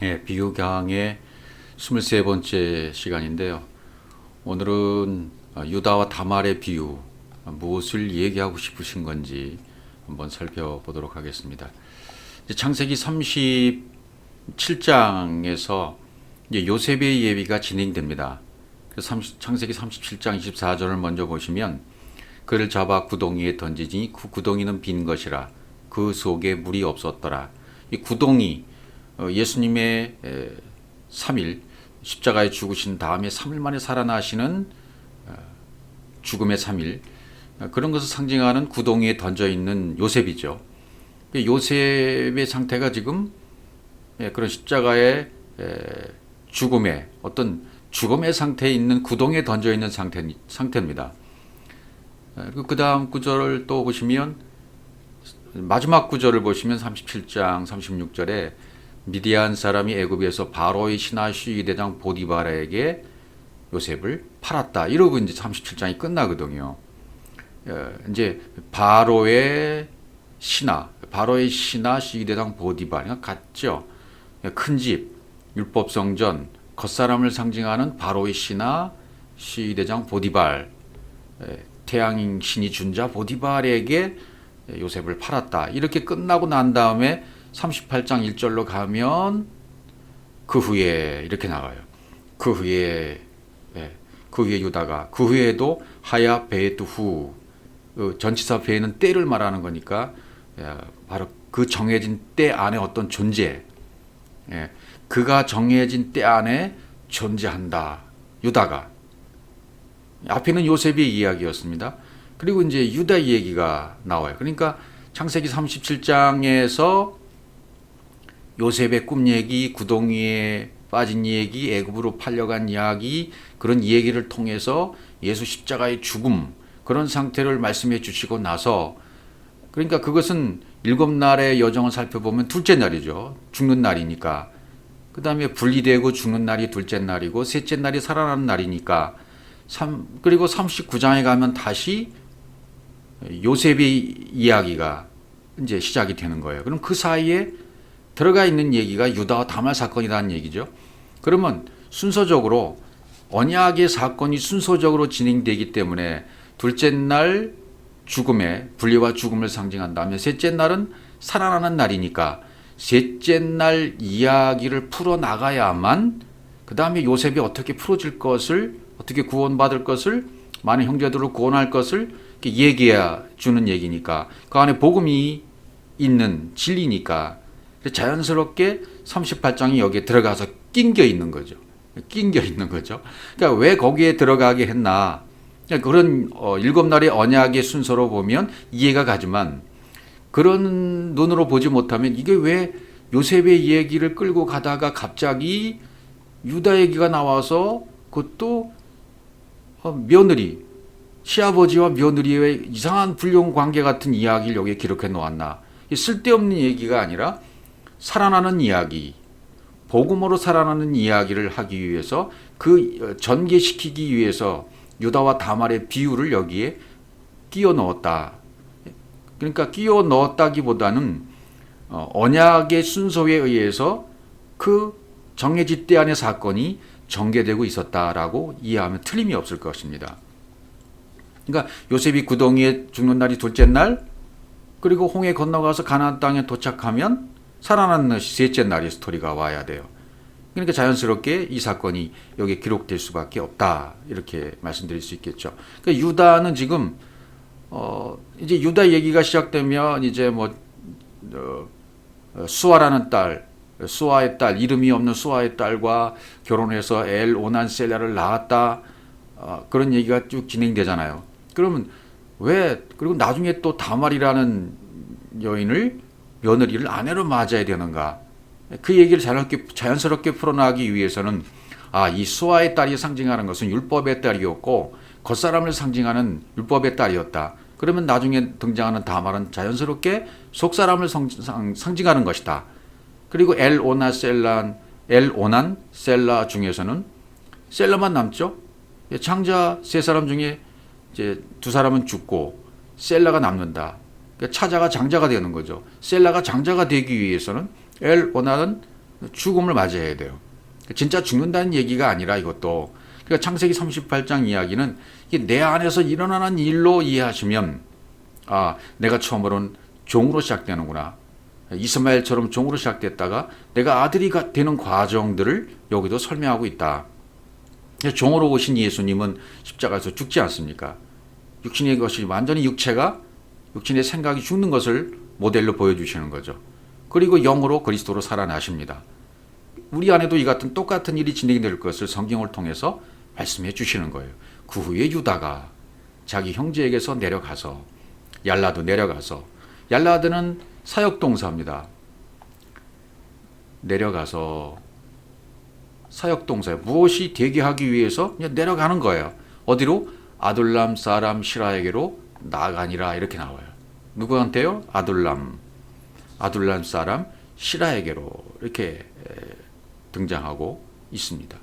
비유 강의 23번째 시간인데요. 오늘은 유다와 다말의 비유, 무엇을 얘기하고 싶으신 건지 한번 살펴보도록 하겠습니다. 창세기 37장에서 요셉의 예비가 진행됩니다. 창세기 37장 24절을 먼저 보시면, 그를 잡아 구덩이에 던지니 그 구덩이는 빈 것이라 그 속에 물이 없었더라. 이 구덩이, 예수님의 3일 십자가에 죽으신 다음에 3일 만에 살아나시는 죽음의 3일, 그런 것을 상징하는 구덩이에 던져 있는 요셉이죠. 요셉의 상태가 지금 그런 십자가의 죽음의 어떤 죽음의 상태에 있는 구덩이에 던져 있는 상태입니다. 그 다음 구절을 또 보시면, 마지막 구절을 보시면 37장 36절에 미디안 사람이 애굽에서 바로의 신하 시위대장 보디발에게 요셉을 팔았다, 이러고 이제 37장이 끝나거든요. 이제 바로의 신하 시위대장 보디발, 같죠. 큰 집, 율법성전, 겉사람을 상징하는 바로의 신하 시위대장 보디발, 태양 신이 준 자 보디발에게 요셉을 팔았다, 이렇게 끝나고 난 다음에 38장 1절로 가면 그 후에 이렇게 나와요. 그 후에 유다가, 그 후에도 하야 베에트 후, 전치사 베에는 때를 말하는 거니까 바로 그 정해진 때 안에 어떤 존재, 그가 정해진 때 안에 존재한다, 유다가. 앞에는 요셉의 이야기였습니다. 그리고 이제 유다 얘기가 나와요. 그러니까 창세기 37장에서 요셉의 꿈 얘기, 구덩이에 빠진 얘기, 애굽으로 팔려간 이야기, 그런 얘기를 통해서 예수 십자가의 죽음, 그런 상태를 말씀해 주시고 나서, 그러니까 그것은 7날의 여정을 살펴보면 둘째 날이죠. 죽는 날이니까. 그 다음에 분리되고 죽는 날이 둘째 날이고, 셋째 날이 살아나는 날이니까, 그리고 39장에 가면 다시 요셉의 이야기가 이제 시작이 되는 거예요. 그럼 그 사이에 들어가 있는 얘기가 유다와 다말 사건이라는 얘기죠. 그러면 순서적으로 언약의 사건이 순서적으로 진행되기 때문에 둘째 날 죽음의 분리와 죽음을 상징한다면, 셋째 날은 살아나는 날이니까 셋째 날 이야기를 풀어 나가야만 그 다음에 요셉이 어떻게 풀어질 것을, 어떻게 구원받을 것을, 많은 형제들을 구원할 것을 얘기해 주는 얘기니까, 그 안에 복음이 있는 진리니까 자연스럽게 38장이 여기에 들어가서 낑겨 있는 거죠. 그러니까 왜 거기에 들어가게 했나, 그런 7날의 언약의 순서로 보면 이해가 가지만, 그런 눈으로 보지 못하면 이게 왜 요셉의 얘기를 끌고 가다가 갑자기 유다 얘기가 나와서, 그것도 며느리, 시아버지와 며느리의 이상한 불륜 관계 같은 이야기를 여기에 기록해 놓았나. 쓸데없는 얘기가 아니라 살아나는 이야기, 복음으로 살아나는 이야기를 하기 위해서, 그 전개시키기 위해서 유다와 다말의 비유를 여기에 끼워 넣었다. 그러니까 끼워 넣었다기보다는 언약의 순서에 의해서 그 정해진 때 안의 사건이 전개되고 있었다라고 이해하면 틀림이 없을 것입니다. 그러니까 요셉이 구덩이에 죽는 날이 둘째 날, 그리고 홍해 건너가서 가나안 땅에 도착하면 살아나는 셋째 날의 스토리가 와야 돼요. 그러니까 자연스럽게 이 사건이 여기에 기록될 수밖에 없다, 이렇게 말씀드릴 수 있겠죠. 그러니까 유다는 지금 이제 유다 얘기가 시작되면 이제 수아라는 딸, 수아의 딸, 이름이 없는 수아의 딸과 결혼해서 엘 오난 셀라를 낳았다, 그런 얘기가 쭉 진행되잖아요. 그러면 왜, 그리고 나중에 또 다말이라는 여인을, 며느리를 아내로 맞아야 되는가? 그 얘기를 자연스럽게 풀어나가기 위해서는, 이 수아의 딸이 상징하는 것은 율법의 딸이었고 겉사람을 상징하는 율법의 딸이었다. 그러면 나중에 등장하는 다말은 자연스럽게 속사람을 상징하는 것이다. 그리고 엘 오난 셀라 중에서는 셀라만 남죠. 창자 세 사람 중에 이제 두 사람은 죽고 셀라가 남는다. 그러니까 차자가 장자가 되는 거죠. 셀라가 장자가 되기 위해서는 엘 오난은 죽음을 맞이해야 돼요. 진짜 죽는다는 얘기가 아니라 이것도, 그러니까 창세기 38장 이야기는 이게 내 안에서 일어나는 일로 이해하시면, 아, 내가 처음으로는 종으로 시작되는구나. 이스마엘처럼 종으로 시작됐다가 내가 아들이 되는 과정들을 여기도 설명하고 있다. 종으로 오신 예수님은 십자가에서 죽지 않습니까? 육신의 것이 완전히 육신의 생각이 죽는 것을 모델로 보여주시는 거죠. 그리고 영으로 그리스도로 살아나십니다. 우리 안에도 이 같은 똑같은 일이 진행될 것을 성경을 통해서 말씀해 주시는 거예요. 그 후에 유다가 자기 형제에게서 내려가서, 얄라도 내려가서, 얄라드는 사역동사입니다. 내려가서 사역동사예요. 무엇이 되게 하기 위해서 그냥 내려가는 거예요. 어디로? 아둘람 사람 시라에게로 나아가니라, 이렇게 나와요. 누구한테요? 아둘람 사람 시라에게로, 이렇게 등장하고 있습니다.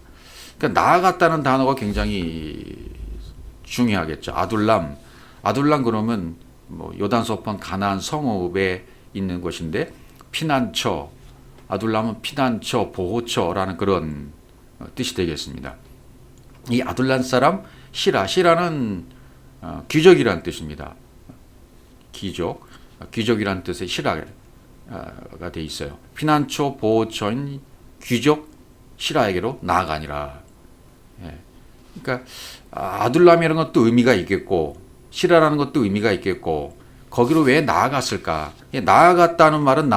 그러니까 나아갔다는 단어가 굉장히 중요하겠죠. 아둘람 그러면 뭐 요단서편 가나안 성읍에 있는 곳인데, 피난처, 아둘람은 피난처, 보호처라는 그런 뜻이 되겠습니다. 이 아둘람 사람 시라는 귀족이라는 뜻입니다. 귀족이라는 뜻의 시라가 돼 있어요. 피난처, 보호처인 귀족 시라에게로 나아가니라. 예. 그러니까 아둘람이라는 것도 의미가 있겠고, 시라라는 것도 의미가 있겠고, 거기로 왜 나아갔을까? 나아갔다는 말은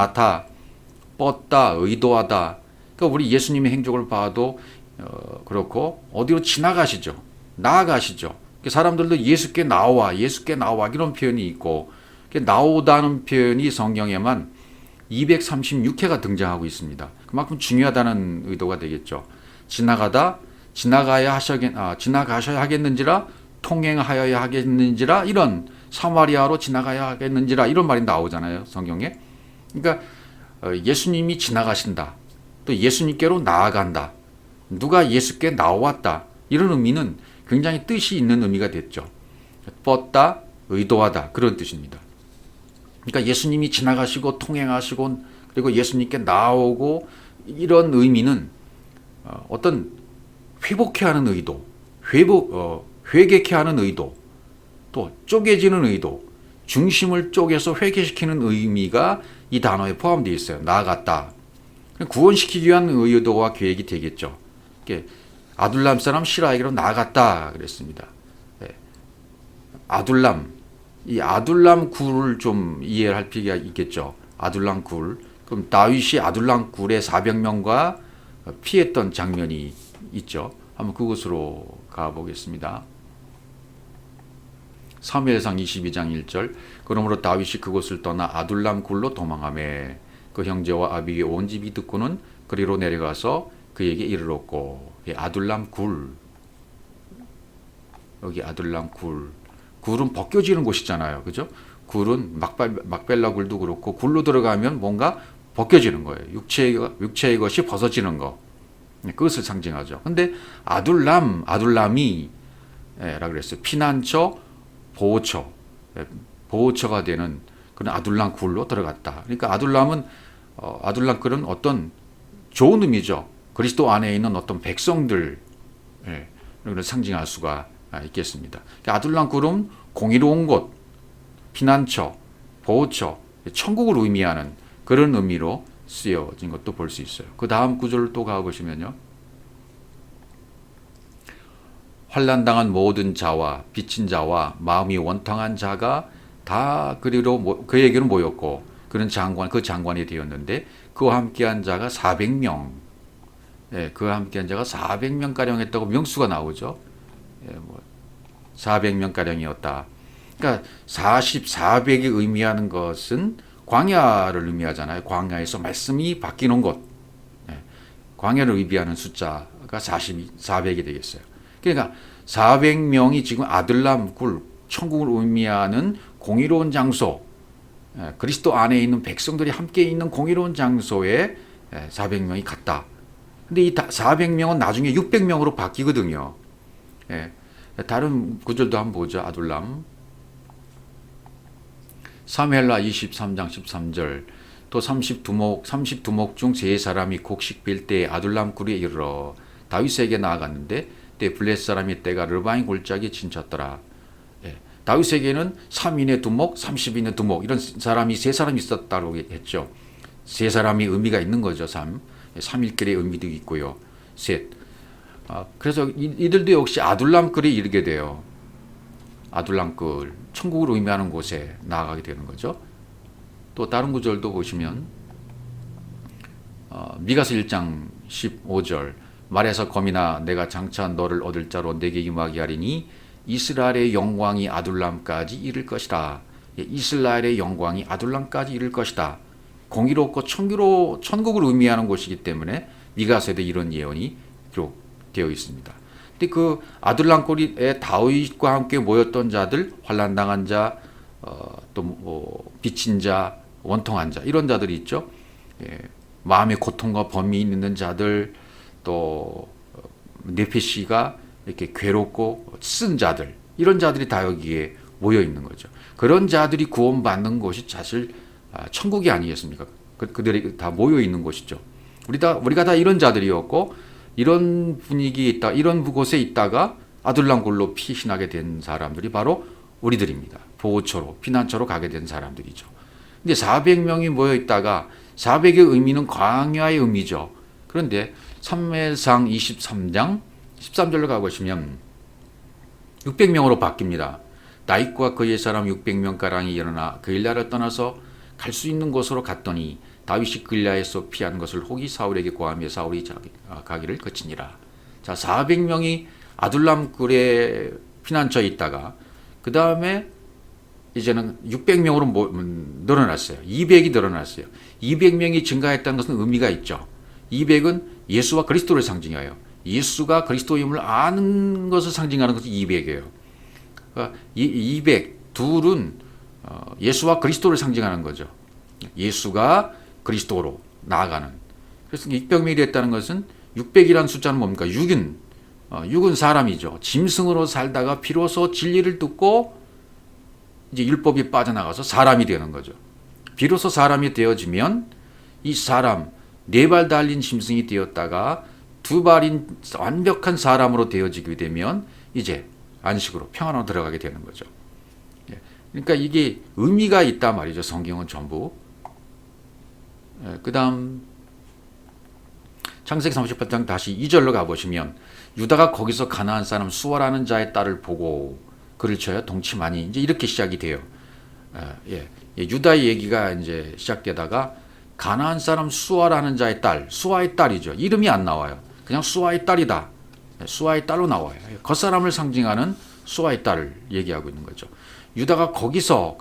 뻗다, 의도하다. 그러니까 우리 예수님의 행적을 봐도 그렇고, 어디로 지나가시죠, 나아가시죠. 사람들도 예수께 나와 이런 표현이 있고, 나오다는 표현이 성경에만 236회가 등장하고 있습니다. 그만큼 중요하다는 의도가 되겠죠. 지나가셔야 하겠는지라, 통행하여야 하겠는지라, 이런, 사마리아로 지나가야 하겠는지라, 이런 말이 나오잖아요, 성경에. 그러니까 예수님이 지나가신다, 또 예수님께로 나아간다, 누가 예수께 나왔다, 이런 의미는 굉장히 뜻이 있는 의미가 됐죠. 뻗다, 의도하다, 그런 뜻입니다. 그러니까 예수님이 지나가시고 통행하시고 그리고 예수님께 나오고, 이런 의미는 어떤 회복케 하는 의도, 회개케 하는 의도, 또 쪼개지는 의도, 중심을 쪼개서 회개시키는 의미가 이 단어에 포함되어 있어요. 나아갔다. 구원시키기 위한 의도와 계획이 되겠죠. 아둘람 사람 시라에게로 나아갔다 그랬습니다. 이 아둘람 굴을 좀 이해할 필요가 있겠죠. 아둘람 굴. 그럼 다윗이 아둘람 굴에 400명과 피했던 장면이 있죠. 한번 그곳으로 가보겠습니다. 사무엘상 22장 1절. 그러므로 다윗이 그곳을 떠나 아둘람 굴로 도망하매 그 형제와 아비의 온 집이 듣고는 그리로 내려가서 그에게 이르렀고. 아둘람 굴. 여기 아둘람 굴. 굴은 벗겨지는 곳이잖아요. 그죠? 굴은 막벨라 굴도 그렇고, 굴로 들어가면 뭔가 벗겨지는 거예요. 육체의 것이 벗어지는 거. 그것을 상징하죠. 근데 아둘람이 라 그랬어요. 피난처, 보호처가 되는 그런 아둘람 굴로 들어갔다. 그러니까 아둘람 굴은 어떤 좋은 의미죠. 그리스도 안에 있는 어떤 백성들, 를 상징할 수가 있겠습니다. 아둘람 굴은 공의로운 곳, 피난처, 보호처, 천국을 의미하는 그런 의미로 쓰여진 것도 볼 수 있어요. 그 다음 구절을 또 가보시면요. 환난당한 모든 자와 빚진 자와 마음이 원통한 자가 다 그에게로 모였고, 그는 그 장관이 되었는데 그와 함께한 자가 400명. 그와 함께한 자가 400명가량 했다고 명수가 나오죠. 400명가량이었다. 그러니까 400이 의미하는 것은 광야를 의미하잖아요. 광야에서 말씀이 바뀌는 곳. 광야를 의미하는 숫자가 400이 되겠어요. 그러니까 400명이 지금 아둘람 굴, 천국을 의미하는 공의로운 장소, 그리스도 안에 있는 백성들이 함께 있는 공의로운 장소에 400명이 갔다. 근데 이 400명은 나중에 600명으로 바뀌거든요. 다른 구절도 한번 보죠. 아둘람. 사무엘하 23장 13절. 또 30두목 중 세 사람이 곡식 빌 때에 아둘람 굴에 이르러 다윗에게 나아갔는데 때 블레셋 사람의 떼가 르바인 골짜기에 진쳤더라. 예, 다윗에게는 3인의 두목, 30인의 두목 이런 사람이 세 사람이 있었다고 했죠. 세 사람이 의미가 있는 거죠. 3일결의 의미도 있고요. 셋. 그래서 이들도 역시 아둘람굴에 이르게 돼요. 아둘람굴, 천국을 의미하는 곳에 나아가게 되는 거죠. 또 다른 구절도 보시면 미가서 1장 15절 말에서 검이나 내가 장차 너를 얻을 자로 내게 임하게 하리니 이스라엘의 영광이 아둘람까지 이를 것이다. 이스라엘의 영광이 아둘람까지 이를 것이다. 공의롭고 천국을 의미하는 곳이기 때문에 미가서에도 이런 예언이 기록되어 있습니다. 근데 그 아둘람굴에 다윗과 함께 모였던 자들, 환난당한 자, 또 빚진 자, 원통한 자 이런 자들이 있죠. 예, 마음의 고통과 범위 있는 자들, 또 네페시가 이렇게 괴롭고 쓴 자들 이런 자들이 다 여기에 모여 있는 거죠. 그런 자들이 구원받는 곳이 사실 천국이 아니겠습니까? 그들이 다 모여 있는 곳이죠. 우리가 다 이런 자들이었고 이런 분위기에 있다, 이런 곳에 있다가 아둘람굴로 피신하게 된 사람들이 바로 우리들입니다. 보호처로, 피난처로 가게 된 사람들이죠. 근데 400명이 모여 있다가 400의 의미는 광야의 의미죠. 그런데 3회상 23장 13절로 가보시면 600명으로 바뀝니다. 다윗과 그의 사람 600명가량이 일어나 그일라를 떠나서 갈 수 있는 곳으로 갔더니 다윗이 그일라에서 피한 것을 혹이 사울에게 고하며 사울이 가기를 거치니라. 자, 400명이 아둘람굴에 피난처에 있다가 그 다음에 이제는 600명으로 늘어났어요. 200이 늘어났어요. 200명이 증가했다는 것은 의미가 있죠. 200은 예수와 그리스도를 상징해요. 예수가 그리스도임을 아는 것을 상징하는 것이 200이에요. 그러니까 200, 둘은 예수와 그리스도를 상징하는 거죠. 예수가 그리스도로 나아가는. 그래서 600명이 됐다는 것은 600이라는 숫자는 뭡니까? 6은 사람이죠. 짐승으로 살다가 비로소 진리를 듣고 이제 율법이 빠져나가서 사람이 되는 거죠. 비로소 사람이 되어지면 이 사람, 4발 달린 짐승이 되었다가 2발인 완벽한 사람으로 되어지게 되면 이제 안식으로 평안으로 들어가게 되는 거죠. 그러니까 이게 의미가 있단 말이죠. 성경은 전부. 그 다음 창세기 38장 다시 2절로 가보시면 유다가 거기서 가나안 사람 수아라는 자의 딸을 보고 그를 쳐야 동침하니 이제 이렇게 시작이 돼요. 유다의 얘기가 이제 시작되다가 가나안 사람 수아라는 자의 딸, 수아의 딸이죠. 이름이 안 나와요. 그냥 수아의 딸이다. 수아의 딸로 나와요. 겉사람을 상징하는 수아의 딸을 얘기하고 있는 거죠. 유다가 거기서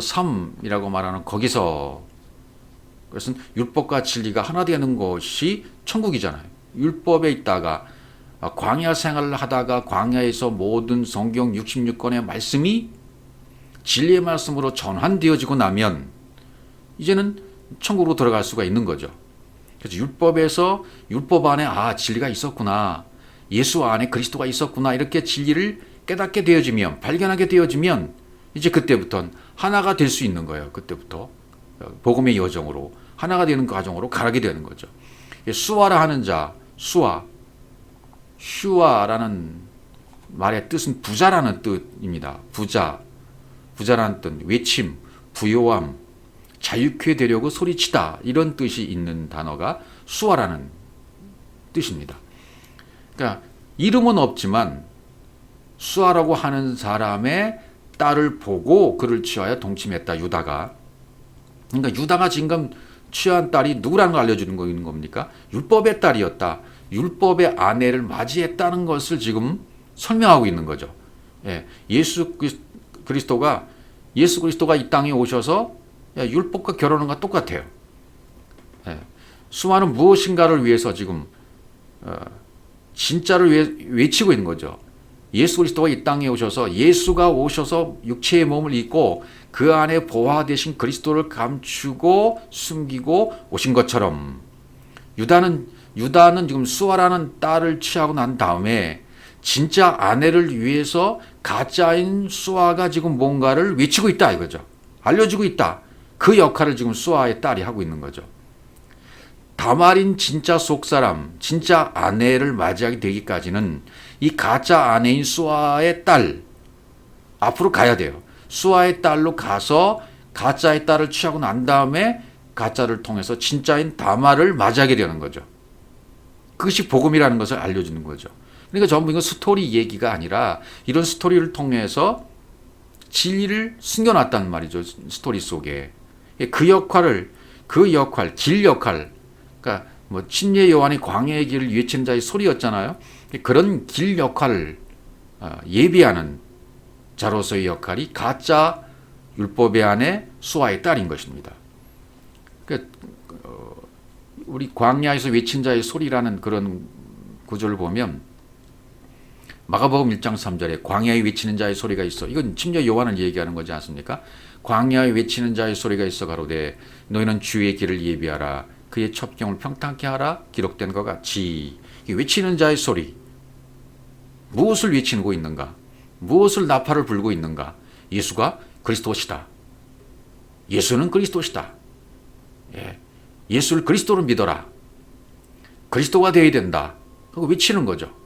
삼이라고 말하는 거기서, 그것은 율법과 진리가 하나 되는 것이 천국이잖아요. 율법에 있다가 광야 생활을 하다가 광야에서 모든 성경 66권의 말씀이 진리의 말씀으로 전환되어지고 나면 이제는 천국으로 들어갈 수가 있는 거죠. 그래서 율법 안에 진리가 있었구나, 예수 안에 그리스도가 있었구나, 이렇게 진리를 깨닫게 되어지면, 발견하게 되어지면 이제 그때부터는 하나가 될 수 있는 거예요. 그때부터 복음의 여정으로 하나가 되는 과정으로 가게 되는 거죠. 수아라 하는 자, 슈아라는 말의 뜻은 부자라는 뜻입니다. 부자라는 뜻, 외침, 부요함, 자유케 되려고 소리치다, 이런 뜻이 있는 단어가 수아라는 뜻입니다. 그러니까 이름은 없지만 수아라고 하는 사람의 딸을 보고 그를 취하여 동침했다, 유다가. 그러니까 유다가 지금 취한 딸이 누구라는 걸 알려주는 거 있는 겁니까? 율법의 딸이었다. 율법의 아내를 맞이했다는 것을 지금 설명하고 있는 거죠. 예수 그리스도가 이 땅에 오셔서 율법과 결혼한 것과 똑같아요. 수많은 무엇인가를 위해서 지금 진짜를 외치고 있는 거죠. 예수 그리스도가 이 땅에 오셔서, 예수가 오셔서 육체의 몸을 입고 그 안에 보화 되신 그리스도를 감추고 숨기고 오신 것처럼 유다는 지금 수아라는 딸을 취하고 난 다음에 진짜 아내를 위해서 가짜인 수아가 지금 뭔가를 외치고 있다 이거죠. 알려주고 있다. 그 역할을 지금 수아의 딸이 하고 있는 거죠. 다말인 진짜 속사람, 진짜 아내를 맞이하게 되기까지는 이 가짜 아내인 수아의 딸 앞으로 가야 돼요. 수아의 딸로 가서 가짜의 딸을 취하고 난 다음에 가짜를 통해서 진짜인 다말을 맞이하게 되는 거죠. 그것이 복음이라는 것을 알려주는 거죠. 그러니까 전부 이건 스토리 얘기가 아니라 이런 스토리를 통해서 진리를 숨겨놨단 말이죠. 스토리 속에. 그 역할, 길 역할, 그러니까 뭐 침례 요한이 광야의 길을 외치는 자의 소리였잖아요. 그런 길 역할을 예비하는 자로서의 역할이 가짜 율법의 아내 수아의 딸인 것입니다. 그러니까 우리 광야에서 외친 자의 소리라는 그런 구절을 보면 마가복음 1장 3절에 광야에 외치는 자의 소리가 있어. 이건 침례 요한을 얘기하는 거지 않습니까? 광야에 외치는 자의 소리가 있어 가로되 너희는 주의 길을 예비하라. 그의 첩경을 평탄케 하라. 기록된 것 같이. 외치는 자의 소리. 무엇을 외치고 있는가? 무엇을 나팔을 불고 있는가? 예수가 그리스도시다. 예수는 그리스도시다. 예수를 그리스도로 믿어라. 그리스도가 되어야 된다. 그거 외치는 거죠.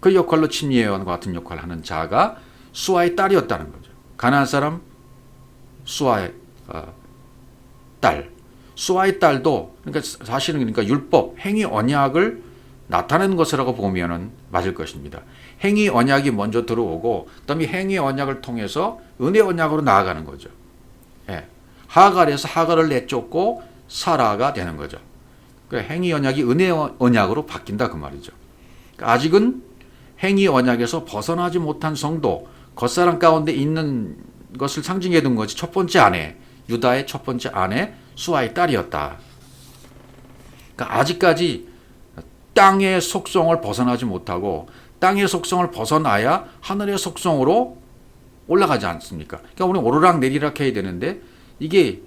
그 역할로 침례 요한과 같은 역할을 하는 자가 수아의 딸이었다는 거죠. 가나안 사람 수아의 딸. 수아의 딸도 그러니까 사실은 그러니까 율법, 행위 언약을 나타내는 것이라고 보면은 맞을 것입니다. 행위 언약이 먼저 들어오고 그다음에 행위 언약을 통해서 은혜 언약으로 나아가는 거죠. 하갈에서 하갈을 내쫓고 사라가 되는 거죠. 행위 언약이 은혜 언약으로 바뀐다 그 말이죠. 그러니까 아직은 행위 언약에서 벗어나지 못한 성도, 겉사람 가운데 있는 것을 상징해 둔 것이 첫 번째 아내, 유다의 첫 번째 아내 수아의 딸이었다. 그러니까 아직까지 땅의 속성을 벗어나지 못하고 땅의 속성을 벗어나야 하늘의 속성으로 올라가지 않습니까? 그러니까 우리는 오르락 내리락 해야 되는데 이게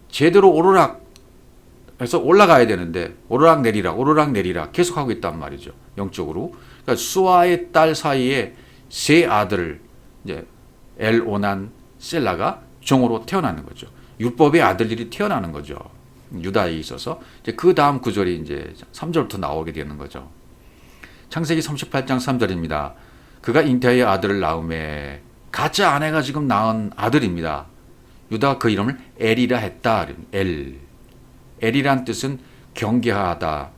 제대로 오르락 해서 올라가야 되는데 오르락 내리락 계속 하고 있단 말이죠. 영적으로. 그러니까 수아의 딸 사이에 세 아들 이제 엘오난, 셀라가 종으로 태어나는 거죠. 율법의 아들들이 태어나는 거죠. 유다에 있어서 이제 그 다음 구절이 이제 3절부터 나오게 되는 거죠. 창세기 38장 3절입니다. 그가 잉태의 아들을 낳음에 가짜 아내가 지금 낳은 아들입니다. 유다가 그 이름을 엘이라 했다. 엘이란 뜻은 경계하다,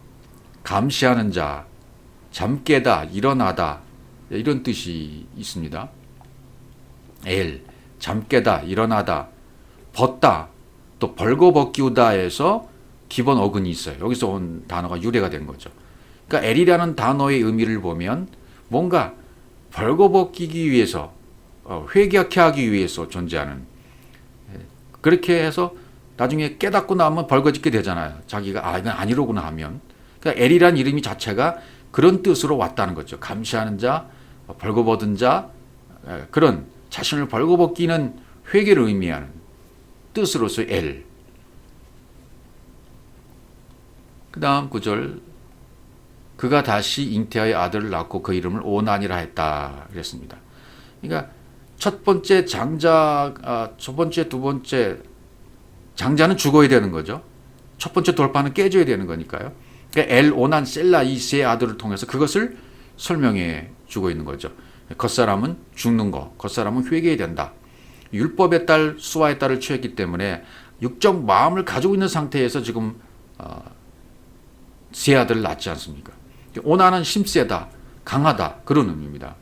감시하는 자, 잠깨다, 일어나다 이런 뜻이 있습니다. 잠깨다, 일어나다, 벗다, 또 벌거벗기우다에서 기본 어근이 있어요. 여기서 온 단어가 유래가 된 거죠. 그러니까 엘이라는 단어의 의미를 보면 뭔가 벌거벗기기 위해서 회개케 하기 위해서 존재하는, 그렇게 해서 나중에 깨닫고 나면 벌거짓게 되잖아요. 자기가 이건 아니로구나 하면. 그러니까 엘이란 이름이 자체가 그런 뜻으로 왔다는 거죠. 감시하는 자, 벌거벗은 자, 그런 자신을 벌거벗기는 회개를 의미하는 뜻으로서 엘. 그 다음 구절, 그가 다시 잉태하여 아들을 낳고 그 이름을 오난이라 했다 그랬습니다. 그러니까 첫 번째 장자, 첫 번째, 두 번째 장자는 죽어야 되는 거죠. 첫 번째 돌파는 깨져야 되는 거니까요. 그러니까 엘, 오난, 셀라 이 세 아들을 통해서 그것을 설명해 주고 있는 거죠. 겉사람은 죽는 거, 겉사람은 회개해야 된다. 율법의 딸, 수아의 딸을 취했기 때문에 육적 마음을 가지고 있는 상태에서 지금 세 아들을 낳지 않습니까? 오난은 힘세다, 강하다 그런 의미입니다.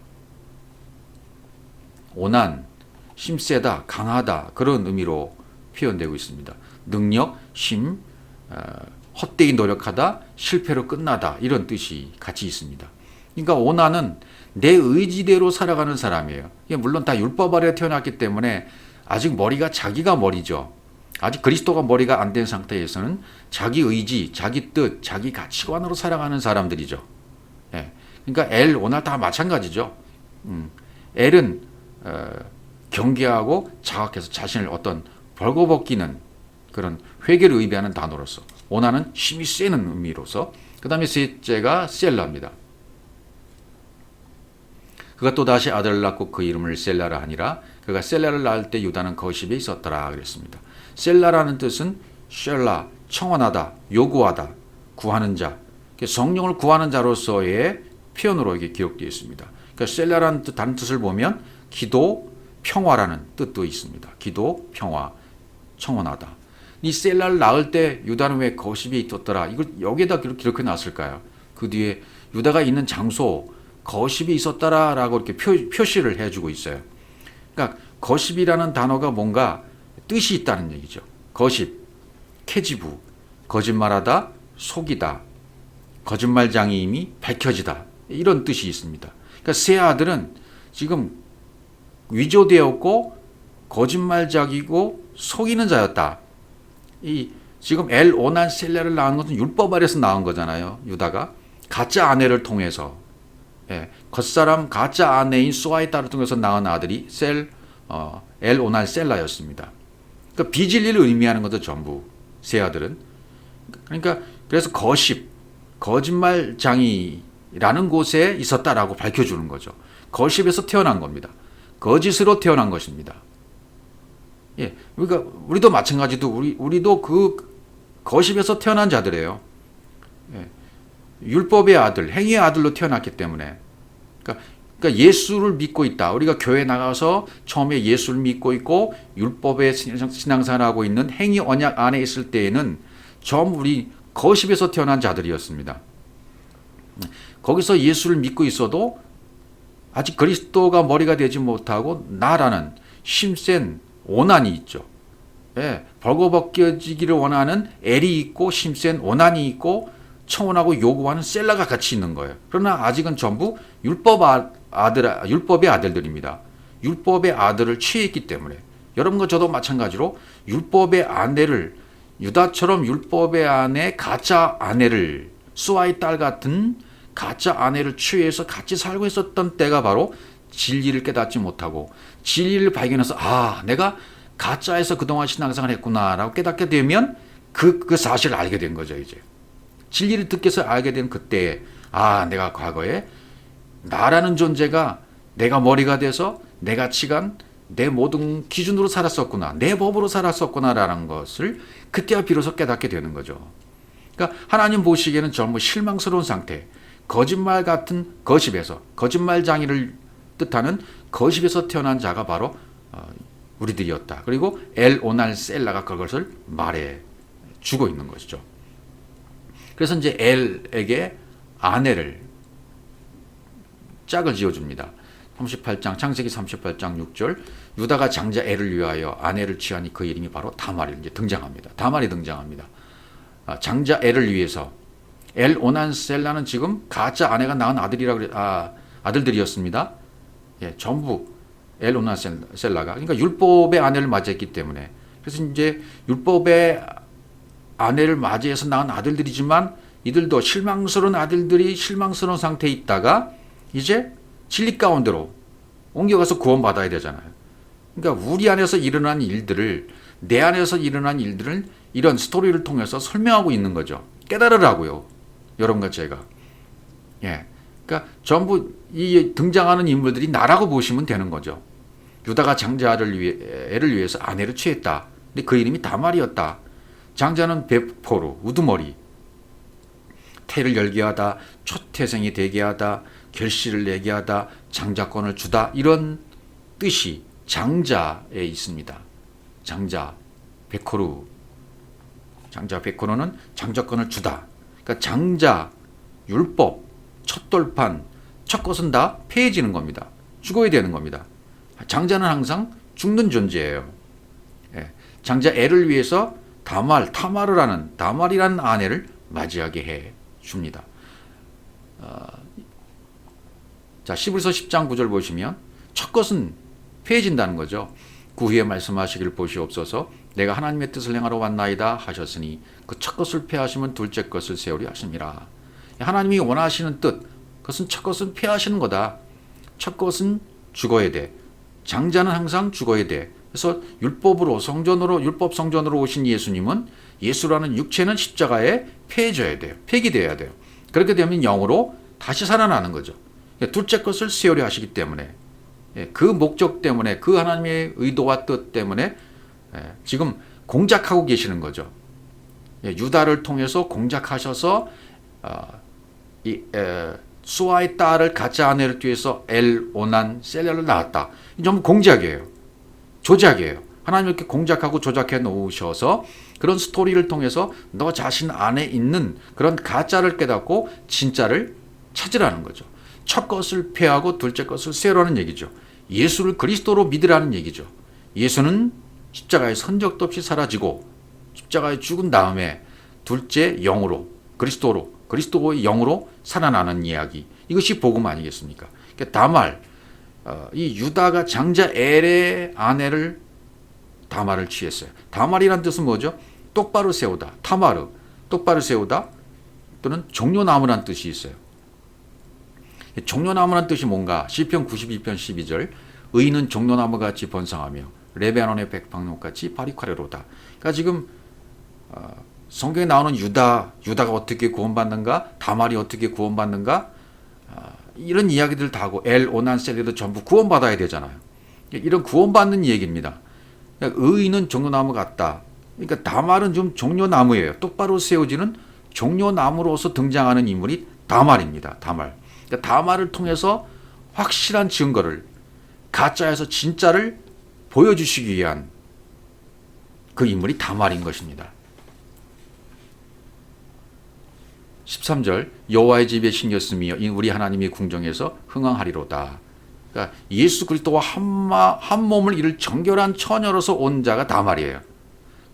오난, 힘세다, 강하다 그런 의미로 표현되고 있습니다. 능력, 힘, 헛되이 노력하다, 실패로 끝나다 이런 뜻이 같이 있습니다. 그러니까 오난은 내 의지대로 살아가는 사람이에요. 물론 다 율법 아래 태어났기 때문에 아직 머리가 자기가 머리죠. 아직 그리스도가 머리가 안 된 상태에서는 자기 의지, 자기 뜻, 자기 가치관으로 살아가는 사람들이죠. 그러니까 엘, 오날 다 마찬가지죠. 엘은 경계하고 자각해서 자신을 어떤 벌거벗기는 그런 회개를 의미하는 단어로서, 오나는 힘이 세는 의미로서, 그 다음에 셋째가 셀라입니다. 그가 또 다시 아들을 낳고 그 이름을 셀라라 하니라. 그가 셀라를 낳을 때 유다는 거십에 있었더라 그랬습니다. 셀라라는 뜻은 쉘라, 청원하다, 요구하다, 구하는 자, 성령을 구하는 자로서의 표현으로 이게 기록되어 있습니다. 그러니까 셀라라는 다른 뜻을 보면 기도, 평화라는 뜻도 있습니다. 기도, 평화, 청원하다. 이 셀라를 낳을 때 유다는 왜 거십에 있었더라? 이걸 여기에다 기록해 놨을까요? 그 뒤에 유다가 있는 장소 거십에 있었더라라고 이렇게 표시를 해주고 있어요. 그러니까 거십이라는 단어가 뭔가 뜻이 있다는 얘기죠. 거십, 케지부, 거짓말하다, 속이다, 거짓말장애임이 밝혀지다 이런 뜻이 있습니다. 그러니까 세 아들은 지금 위조되었고 거짓말작이고 속이는 자였다. 이 지금 오난 셀라를 낳은 것은 율법 아래서 낳은 거잖아요. 유다가 가짜 아내를 통해서 겉사람 가짜 아내인 수아이따를 통해서 낳은 아들이 오난 셀라였습니다. 그러니까 비진리를 의미하는 것도 전부 세 아들은. 그러니까 그래서 거짓말장이라는 곳에 있었다라고 밝혀주는 거죠. 거십에서 태어난 겁니다. 거짓으로 태어난 것입니다. 그러니까 우리도 마찬가지도 우리도 그 거십에서 태어난 자들이에요. 율법의 아들, 행위의 아들로 태어났기 때문에. 그러니까 예수를 믿고 있다. 우리가 교회 나가서 처음에 예수를 믿고 있고 율법의 신앙생활하고 있는 행위 언약 안에 있을 때에는 전부 우리 거십에서 태어난 자들이었습니다. 거기서 예수를 믿고 있어도 아직 그리스도가 머리가 되지 못하고 나라는 힘센 오난이 있죠. 벌거벗겨지기를 원하는 엘이 있고 힘센 오난이 있고 청원하고 요구하는 셀라가 같이 있는 거예요. 그러나 아직은 전부 율법의 아들들입니다. 율법의 아들을 취했기 때문에 여러분과 저도 마찬가지로 율법의 아내를 유다처럼 율법의 아내 가짜 아내를 수아의 딸 같은 가짜 아내를 취해서 같이 살고 있었던 때가 바로 진리를 깨닫지 못하고 진리를 발견해서 내가 가짜에서 그동안 신앙생활을 했구나라고 깨닫게 되면 그 사실을 알게 된 거죠. 이제 진리를 듣게서 알게 된 그때에 내가 과거에 나라는 존재가 내가 머리가 돼서 내 가치관 내 모든 기준으로 살았었구나 내 법으로 살았었구나라는 것을 그때야 비로소 깨닫게 되는 거죠. 그러니까 하나님 보시기에는 전부 실망스러운 상태 거짓말 같은 거십에서 거짓말장이를 뜻하는 거십에서 태어난 자가 바로 우리들이었다. 그리고 오날 셀라가 그것을 말해 주고 있는 것이죠. 그래서 이제 엘에게 아내를 짝을 지어줍니다. 38장 창세기 38장 6절 유다가 장자 엘을 위하여 아내를 취하니 그 이름이 바로 다말이 이제 등장합니다. 다말이 등장합니다. 장자 엘을 위해서 오난 셀라는 지금 가짜 아내가 낳은 아들들이었습니다. 전부 오난 셀라가 그러니까 율법의 아내를 맞이했기 때문에 그래서 이제 율법의 아내를 맞이해서 낳은 아들들이지만 이들도 실망스러운 아들들이 실망스러운 상태에 있다가 이제 진리 가운데로 옮겨가서 구원받아야 되잖아요. 그러니까 우리 안에서 일어난 일들을 내 안에서 일어난 일들을 이런 스토리를 통해서 설명하고 있는 거죠. 깨달으라고요. 여러분과 제가. 그러니까 전부 이 등장하는 인물들이 나라고 보시면 되는 거죠. 유다가 장자를 위해서 아내를 취했다. 근데 그 이름이 다말이었다. 장자는 베포로, 우두머리, 태를 열게 하다, 초태생이 되게 하다, 결실을 내게 하다, 장자권을 주다 이런 뜻이 장자에 있습니다. 장자, 베코루. 장자 베코루는 장자권을 주다. 그러니까 장자, 율법, 첫 돌판, 첫 것은 다 폐해지는 겁니다. 죽어야 되는 겁니다. 장자는 항상 죽는 존재예요. 장자 엘을 위해서 다말이라는 아내를 맞이하게 해 줍니다. 자, 11서 10장 9절 보시면 첫 것은 폐해진다는 거죠. 그 후에 말씀하시기를 보시옵소서 내가 하나님의 뜻을 행하러 왔나이다 하셨으니 그 첫 것을 폐하시면 둘째 것을 세우리 하심이라. 하나님이 원하시는 뜻 그것은 첫 것은 폐하시는 거다. 첫 것은 죽어야 돼. 장자는 항상 죽어야 돼. 그래서 율법 성전으로 오신 예수님은 예수라는 육체는 십자가에 폐해져야 돼요. 폐기되어야 돼요. 그렇게 되면 영으로 다시 살아나는 거죠. 둘째 것을 세우려 하시기 때문에 그 목적 때문에, 그 하나님의 의도와 뜻 때문에 지금 공작하고 계시는 거죠. 유다를 통해서 공작하셔서 수아의 딸을 가짜 아내를 뒤에서 오난 셀레를 낳았다. 이 전부 공작이에요. 조작이에요. 하나님 이렇게 공작하고 조작해 놓으셔서 그런 스토리를 통해서 너 자신 안에 있는 그런 가짜를 깨닫고 진짜를 찾으라는 거죠. 첫 것을 폐하고 둘째 것을 세우라는 얘기죠. 예수를 그리스도로 믿으라는 얘기죠. 예수는 십자가에서 흔적도 없이 사라지고 십자가에 죽은 다음에 둘째 영으로, 그리스도의 영으로 살아나는 이야기. 이것이 복음 아니겠습니까? 그러니까 다말, 이 유다가 장자 엘의 아내를 다말을 취했어요. 다말이란 뜻은 뭐죠? 똑바로 세우다. 타마르, 똑바로 세우다 또는 종려나무란 뜻이 있어요. 종려나무란 뜻이 뭔가? 시편 92편 12절 의인은 종려나무같이 번성하며 레바논의 백방목같이 바리콰레로다. 그러니까 지금 성경에 나오는 유다가 어떻게 구원받는가, 다말이 어떻게 구원받는가, 이런 이야기들 다 하고 오난 셀레도 전부 구원받아야 되잖아요. 이런 구원받는 얘기입니다. 의인은 종려나무 같다. 그러니까 다말은 좀 종려나무예요. 똑바로 세워지는 종려나무로서 등장하는 인물이 다말입니다. 다말. 그러니까 다말을 통해서 확실한 증거를, 가짜에서 진짜를 보여주시기 위한 그 인물이 다말인 것입니다. 13절 여호와의 집에 신겼으며 우리 하나님이 궁정에서 흥왕하리로다. 그러니까 예수 그리스도와 한 몸을 이룰 정결한 처녀로서 온 자가 다말이에요.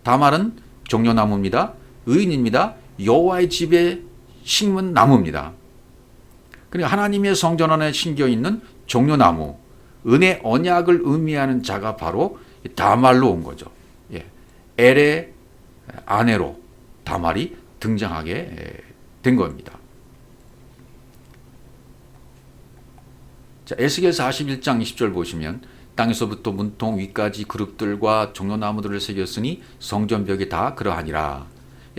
다말은 종려나무입니다. 의인입니다. 여호와의 집에 심은 나무입니다. 그러니까 하나님의 성전 안에 심겨 있는 종려나무, 은혜 언약을 의미하는 자가 바로 다말로 온 거죠. 엘의 아내로 다말이 등장하게 된 겁니다. 자, 에스겔 41장 20절 보시면 땅에서부터 문통 위까지 그룹들과 종려나무들을 새겼으니 성전벽이 다 그러하니라.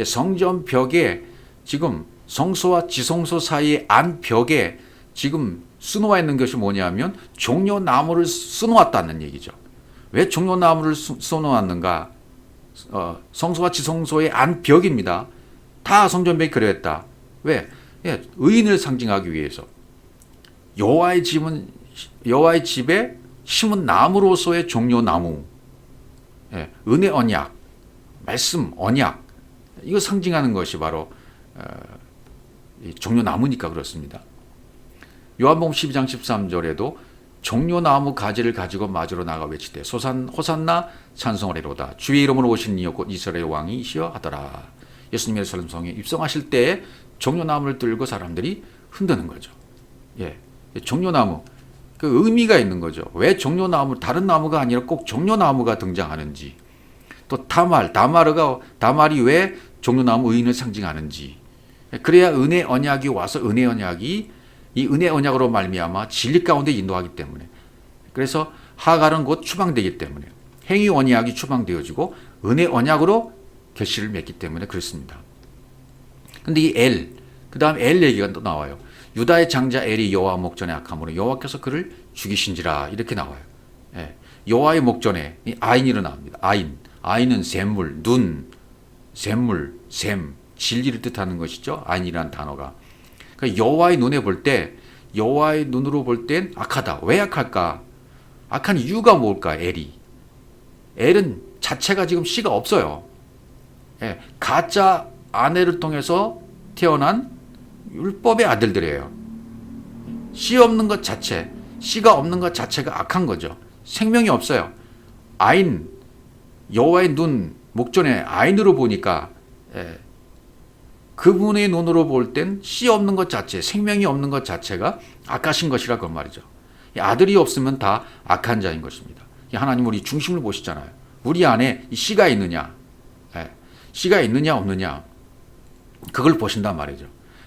성전벽에 지금 성소와 지성소 사이의 안벽에 지금 수놓아 있는 것이 뭐냐면 종려나무를 수놓았다는 얘기죠. 왜 종려나무를 수놓았는가? 성소와 지성소의 안벽입니다. 다 성전벽이 그려했다. 왜? 의인을 상징하기 위해서. 여호와의 집에 심은 나무로서의 종려나무, 은혜 언약, 말씀 언약, 이거 상징하는 것이 바로 종려나무니까 그렇습니다. 요한복음 12장 13절에도 종려나무 가지를 가지고 마주로 나가 외치되 호산나 찬송을 해로다. 주의 이름으로 오신 이여 곧 이스라엘 왕이시여 하더라. 예수님의 예루살렘 성에 입성하실 때에 종려나무를 들고 사람들이 흔드는 거죠. 종려나무, 그 의미가 있는 거죠. 왜 종려나무, 다른 나무가 아니라 꼭 종려나무가 등장하는지, 또 다말이 왜 종려나무 의인을 상징하는지, 그래야 은혜 언약이 와서 이 은혜 언약으로 말미암아 진리 가운데 인도하기 때문에, 그래서 하갈은 곧 추방되기 때문에 행위 언약이 추방되어지고 은혜 언약으로 결실을 맺기 때문에 그렇습니다. 근데 이 그 다음 얘기가 또 나와요. 유다의 장자 엘이 여호와 목전에 악함으로 여호와께서 그를 죽이신지라, 이렇게 나와요. 여호와의 목전에 아인이로 나옵니다. 아인은 샘물, 샘, 진리를 뜻하는 것이죠. 아인이라는 단어가. 그러니까 여호와의 눈으로 볼 땐 악하다. 왜 악할까? 악한 이유가 뭘까? 엘은 자체가 지금 씨가 없어요. 가짜 아내를 통해서 태어난 율법의 아들들이에요. 씨 없는 것 자체, 씨가 없는 것 자체가 악한 거죠. 생명이 없어요. 여호와의 눈, 목전에 아인으로 보니까 그분의 눈으로 볼 땐 씨 없는 것 자체, 생명이 없는 것 자체가 악하신 것이라 그 말이죠. 아들이 없으면 다 악한 자인 것입니다. 하나님 우리 중심을 보시잖아요. 우리 안에 씨가 있느냐, 씨가 있느냐 없느냐, 그걸 보신단 말이죠.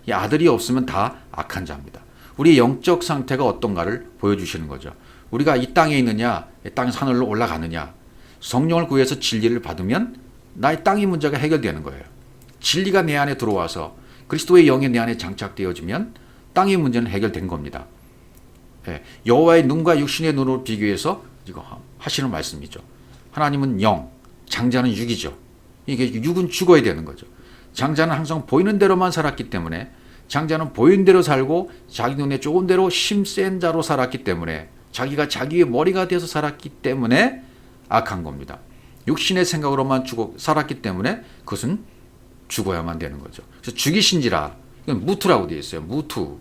아들이 없으면 다 악한 자입니다. 우리의 영적 상태가 어떤가를 보여주시는 거죠. 우리가 이 땅에 있느냐, 이 땅 하늘로 올라가느냐, 성령을 구해서 진리를 받으면 나의 땅의 문제가 해결되는 거예요. 진리가 내 안에 들어와서 그리스도의 영이 내 안에 장착되어지면 땅의 문제는 해결된 겁니다. 예, 여호와의 눈과 육신의 눈으로 비교해서 이거 하시는 말씀이죠. 하나님은 영, 장자는 육이죠. 이게 육은 죽어야 되는 거죠. 장자는 항상 보이는 대로만 살았기 때문에, 장자는 보이는 대로 살고 자기 눈에 좋은 대로 힘센 자로 살았기 때문에, 자기가 자기의 머리가 돼서 살았기 때문에 악한 겁니다. 육신의 생각으로만 살았기 때문에 그것은 죽어야만 되는 거죠. 그래서 죽이신지라, 이건 무투라고 되어 있어요. 무투.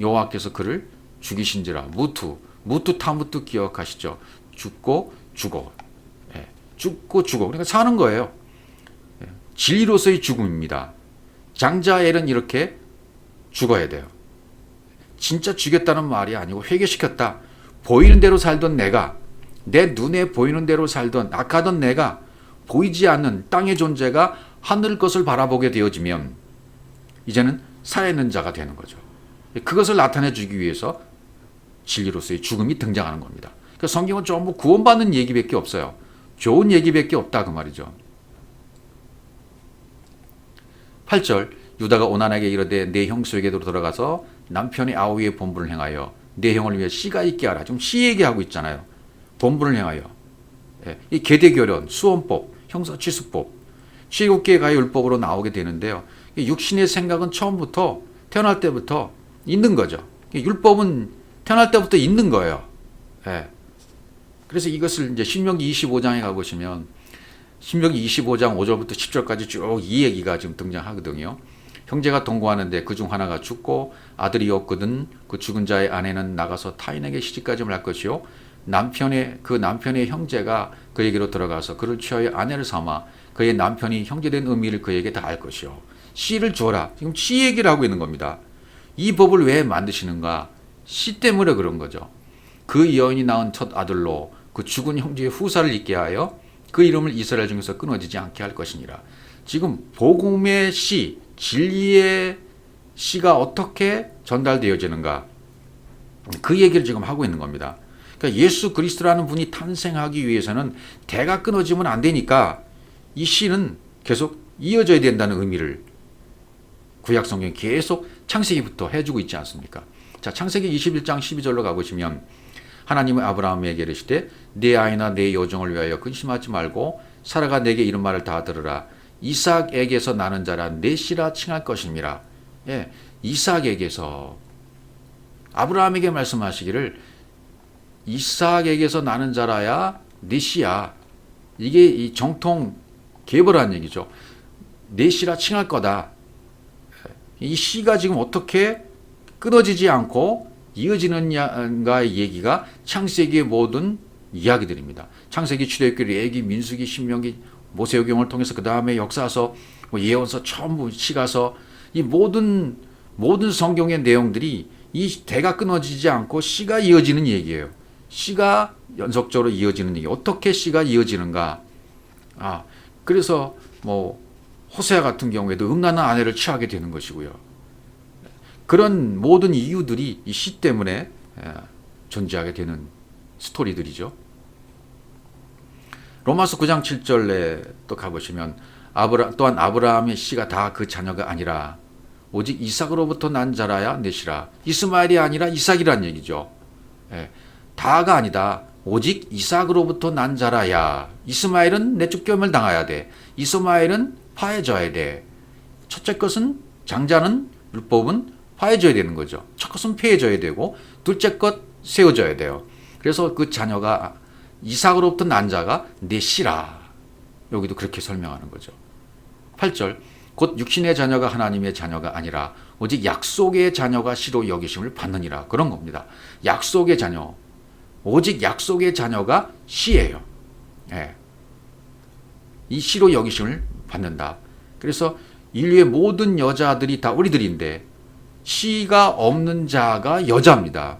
여호와께서 그를 죽이신지라. 무투 타무트 기억하시죠? 죽고 죽어. 예, 죽고 죽어. 그러니까 사는 거예요. 예, 진리로서의 죽음입니다. 장자엘은 이렇게 죽어야 돼요. 진짜 죽였다는 말이 아니고 회개시켰다. 보이는 대로 살던 내가, 내 눈에 보이는 대로 살던 악하던 내가, 보이지 않는 땅의 존재가 하늘 것을 바라보게 되어지면 이제는 살아있는 자가 되는 거죠. 그것을 나타내 주기 위해서 진리로서의 죽음이 등장하는 겁니다. 그러니까 성경은 전부 구원받는 얘기밖에 없어요. 좋은 얘기밖에 없다 그 말이죠. 8절, 유다가 오난에게 이르되 내 형 소에게로 들어가서 남편의 아우의 본분을 행하여 내 형을 위해 씨가 있게 하라. 지금 씨 얘기하고 있잖아요. 본분을 행하여. 예, 이 계대결연, 수원법, 형사취수법, 7개의 율법으로 나오게 되는데요. 육신의 생각은 처음부터 태어날 때부터 있는 거죠. 율법은 태어날 때부터 있는 거예요. 예. 그래서 이것을 이제 신명기 25장에 가보시면 신명기 25장 5절부터 10절까지 쭉 이 얘기가 지금 등장하거든요. 형제가 동거하는데 그중 하나가 죽고 아들이 없거든 그 죽은 자의 아내는 나가서 타인에게 시집가짐을 할 것이요 그 남편의 형제가 그에게로 들어가서 그를 취하여 아내를 삼아 그의 남편이 형제된 의미를 그에게 다 알 것이요 씨를 주어라. 지금 씨 얘기를 하고 있는 겁니다. 이 법을 왜 만드시는가? 씨 때문에 그런 거죠. 그 여인이 낳은 첫 아들로 그 죽은 형제의 후사를 있게 하여 그 이름을 이스라엘 중에서 끊어지지 않게 할 것이니라. 지금 복음의 씨, 진리의 씨가 어떻게 전달되어지는가? 그 얘기를 지금 하고 있는 겁니다. 그러니까 예수 그리스도라는 분이 탄생하기 위해서는 대가 끊어지면 안 되니까 이 씨는 계속 이어져야 된다는 의미를 구약 성경이 계속 창세기부터 해주고 있지 않습니까? 자, 창세기 21장 12절로 가보시면 하나님은 아브라함에게 이르시되 내 아이나 내 여종을 위하여 근심하지 말고 사라가 내게 이런 말을 다 들으라. 이삭에게서 나는 자라 내 씨라 칭할 것임이라. 예, 이삭에게서 아브라함에게 말씀하시기를 이삭에게서 나는 자라야 내 씨야. 이게 이 정통 계보라는 얘기죠. 내 씨라 칭할 거다. 이 씨가 지금 어떻게 끊어지지 않고 이어지느냐의 얘기가 창세기의 모든 이야기들입니다. 창세기, 출애굽기, 레위기, 민수기, 신명기, 모세오경을 통해서 그 다음에 역사서, 예언서, 전부 시가서 이 모든 성경의 내용들이 이 대가 끊어지지 않고 씨가 이어지는 얘기예요. 씨가 연속적으로 이어지는 얘기. 어떻게 씨가 이어지는가? 그래서 호세아 같은 경우에도 음란한 아내를 취하게 되는 것이고요. 그런 모든 이유들이 이 씨 때문에 존재하게 되는 스토리들이죠. 로마서 9장 7절에 또 가보시면 또한 아브라함의 씨가 다 그 자녀가 아니라 오직 이삭으로부터 난 자라야 내 씨라. 이스마엘이 아니라 이삭이란 얘기죠. 다가 아니다. 오직 이삭으로부터 난 자라야. 이스마엘은 내쫓김을 당해야 돼. 이스마엘은 파해져야 돼. 첫째 것은 장자는 율법은 파해져야 되는 거죠. 첫 것은 폐해져야 되고 둘째 것 세워져야 돼요. 그래서 그 자녀가 이삭으로부터 난 자가 내 씨라. 여기도 그렇게 설명하는 거죠. 8절 곧 육신의 자녀가 하나님의 자녀가 아니라 오직 약속의 자녀가 씨로 여기심을 받느니라. 그런 겁니다. 약속의 자녀. 오직 약속의 자녀가 씨예요. 이 씨로 여기심을 받는다. 그래서 인류의 모든 여자들이 다 우리들인데 씨가 없는 자가 여자입니다.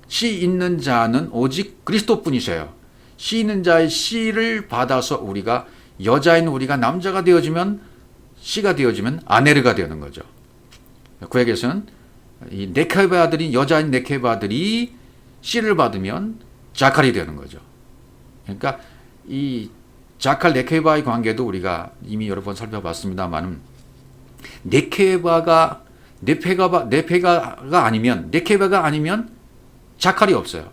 씨 있는 자는 오직 그리스도뿐이세요. 씨 있는 자의 씨를 받아서 우리가 여자인 우리가 남자가 되어지면 씨가 되어지면 아네르가 되는 거죠. 구약에서는 이 네케바 아들이 여자인 네케바 아들이 씨를 받으면 자칼이 되는 거죠. 그러니까 이 자칼 네케바의 관계도 우리가 이미 여러 번 살펴봤습니다만 네케바가 아니면 네케바가 아니면 자칼이 없어요.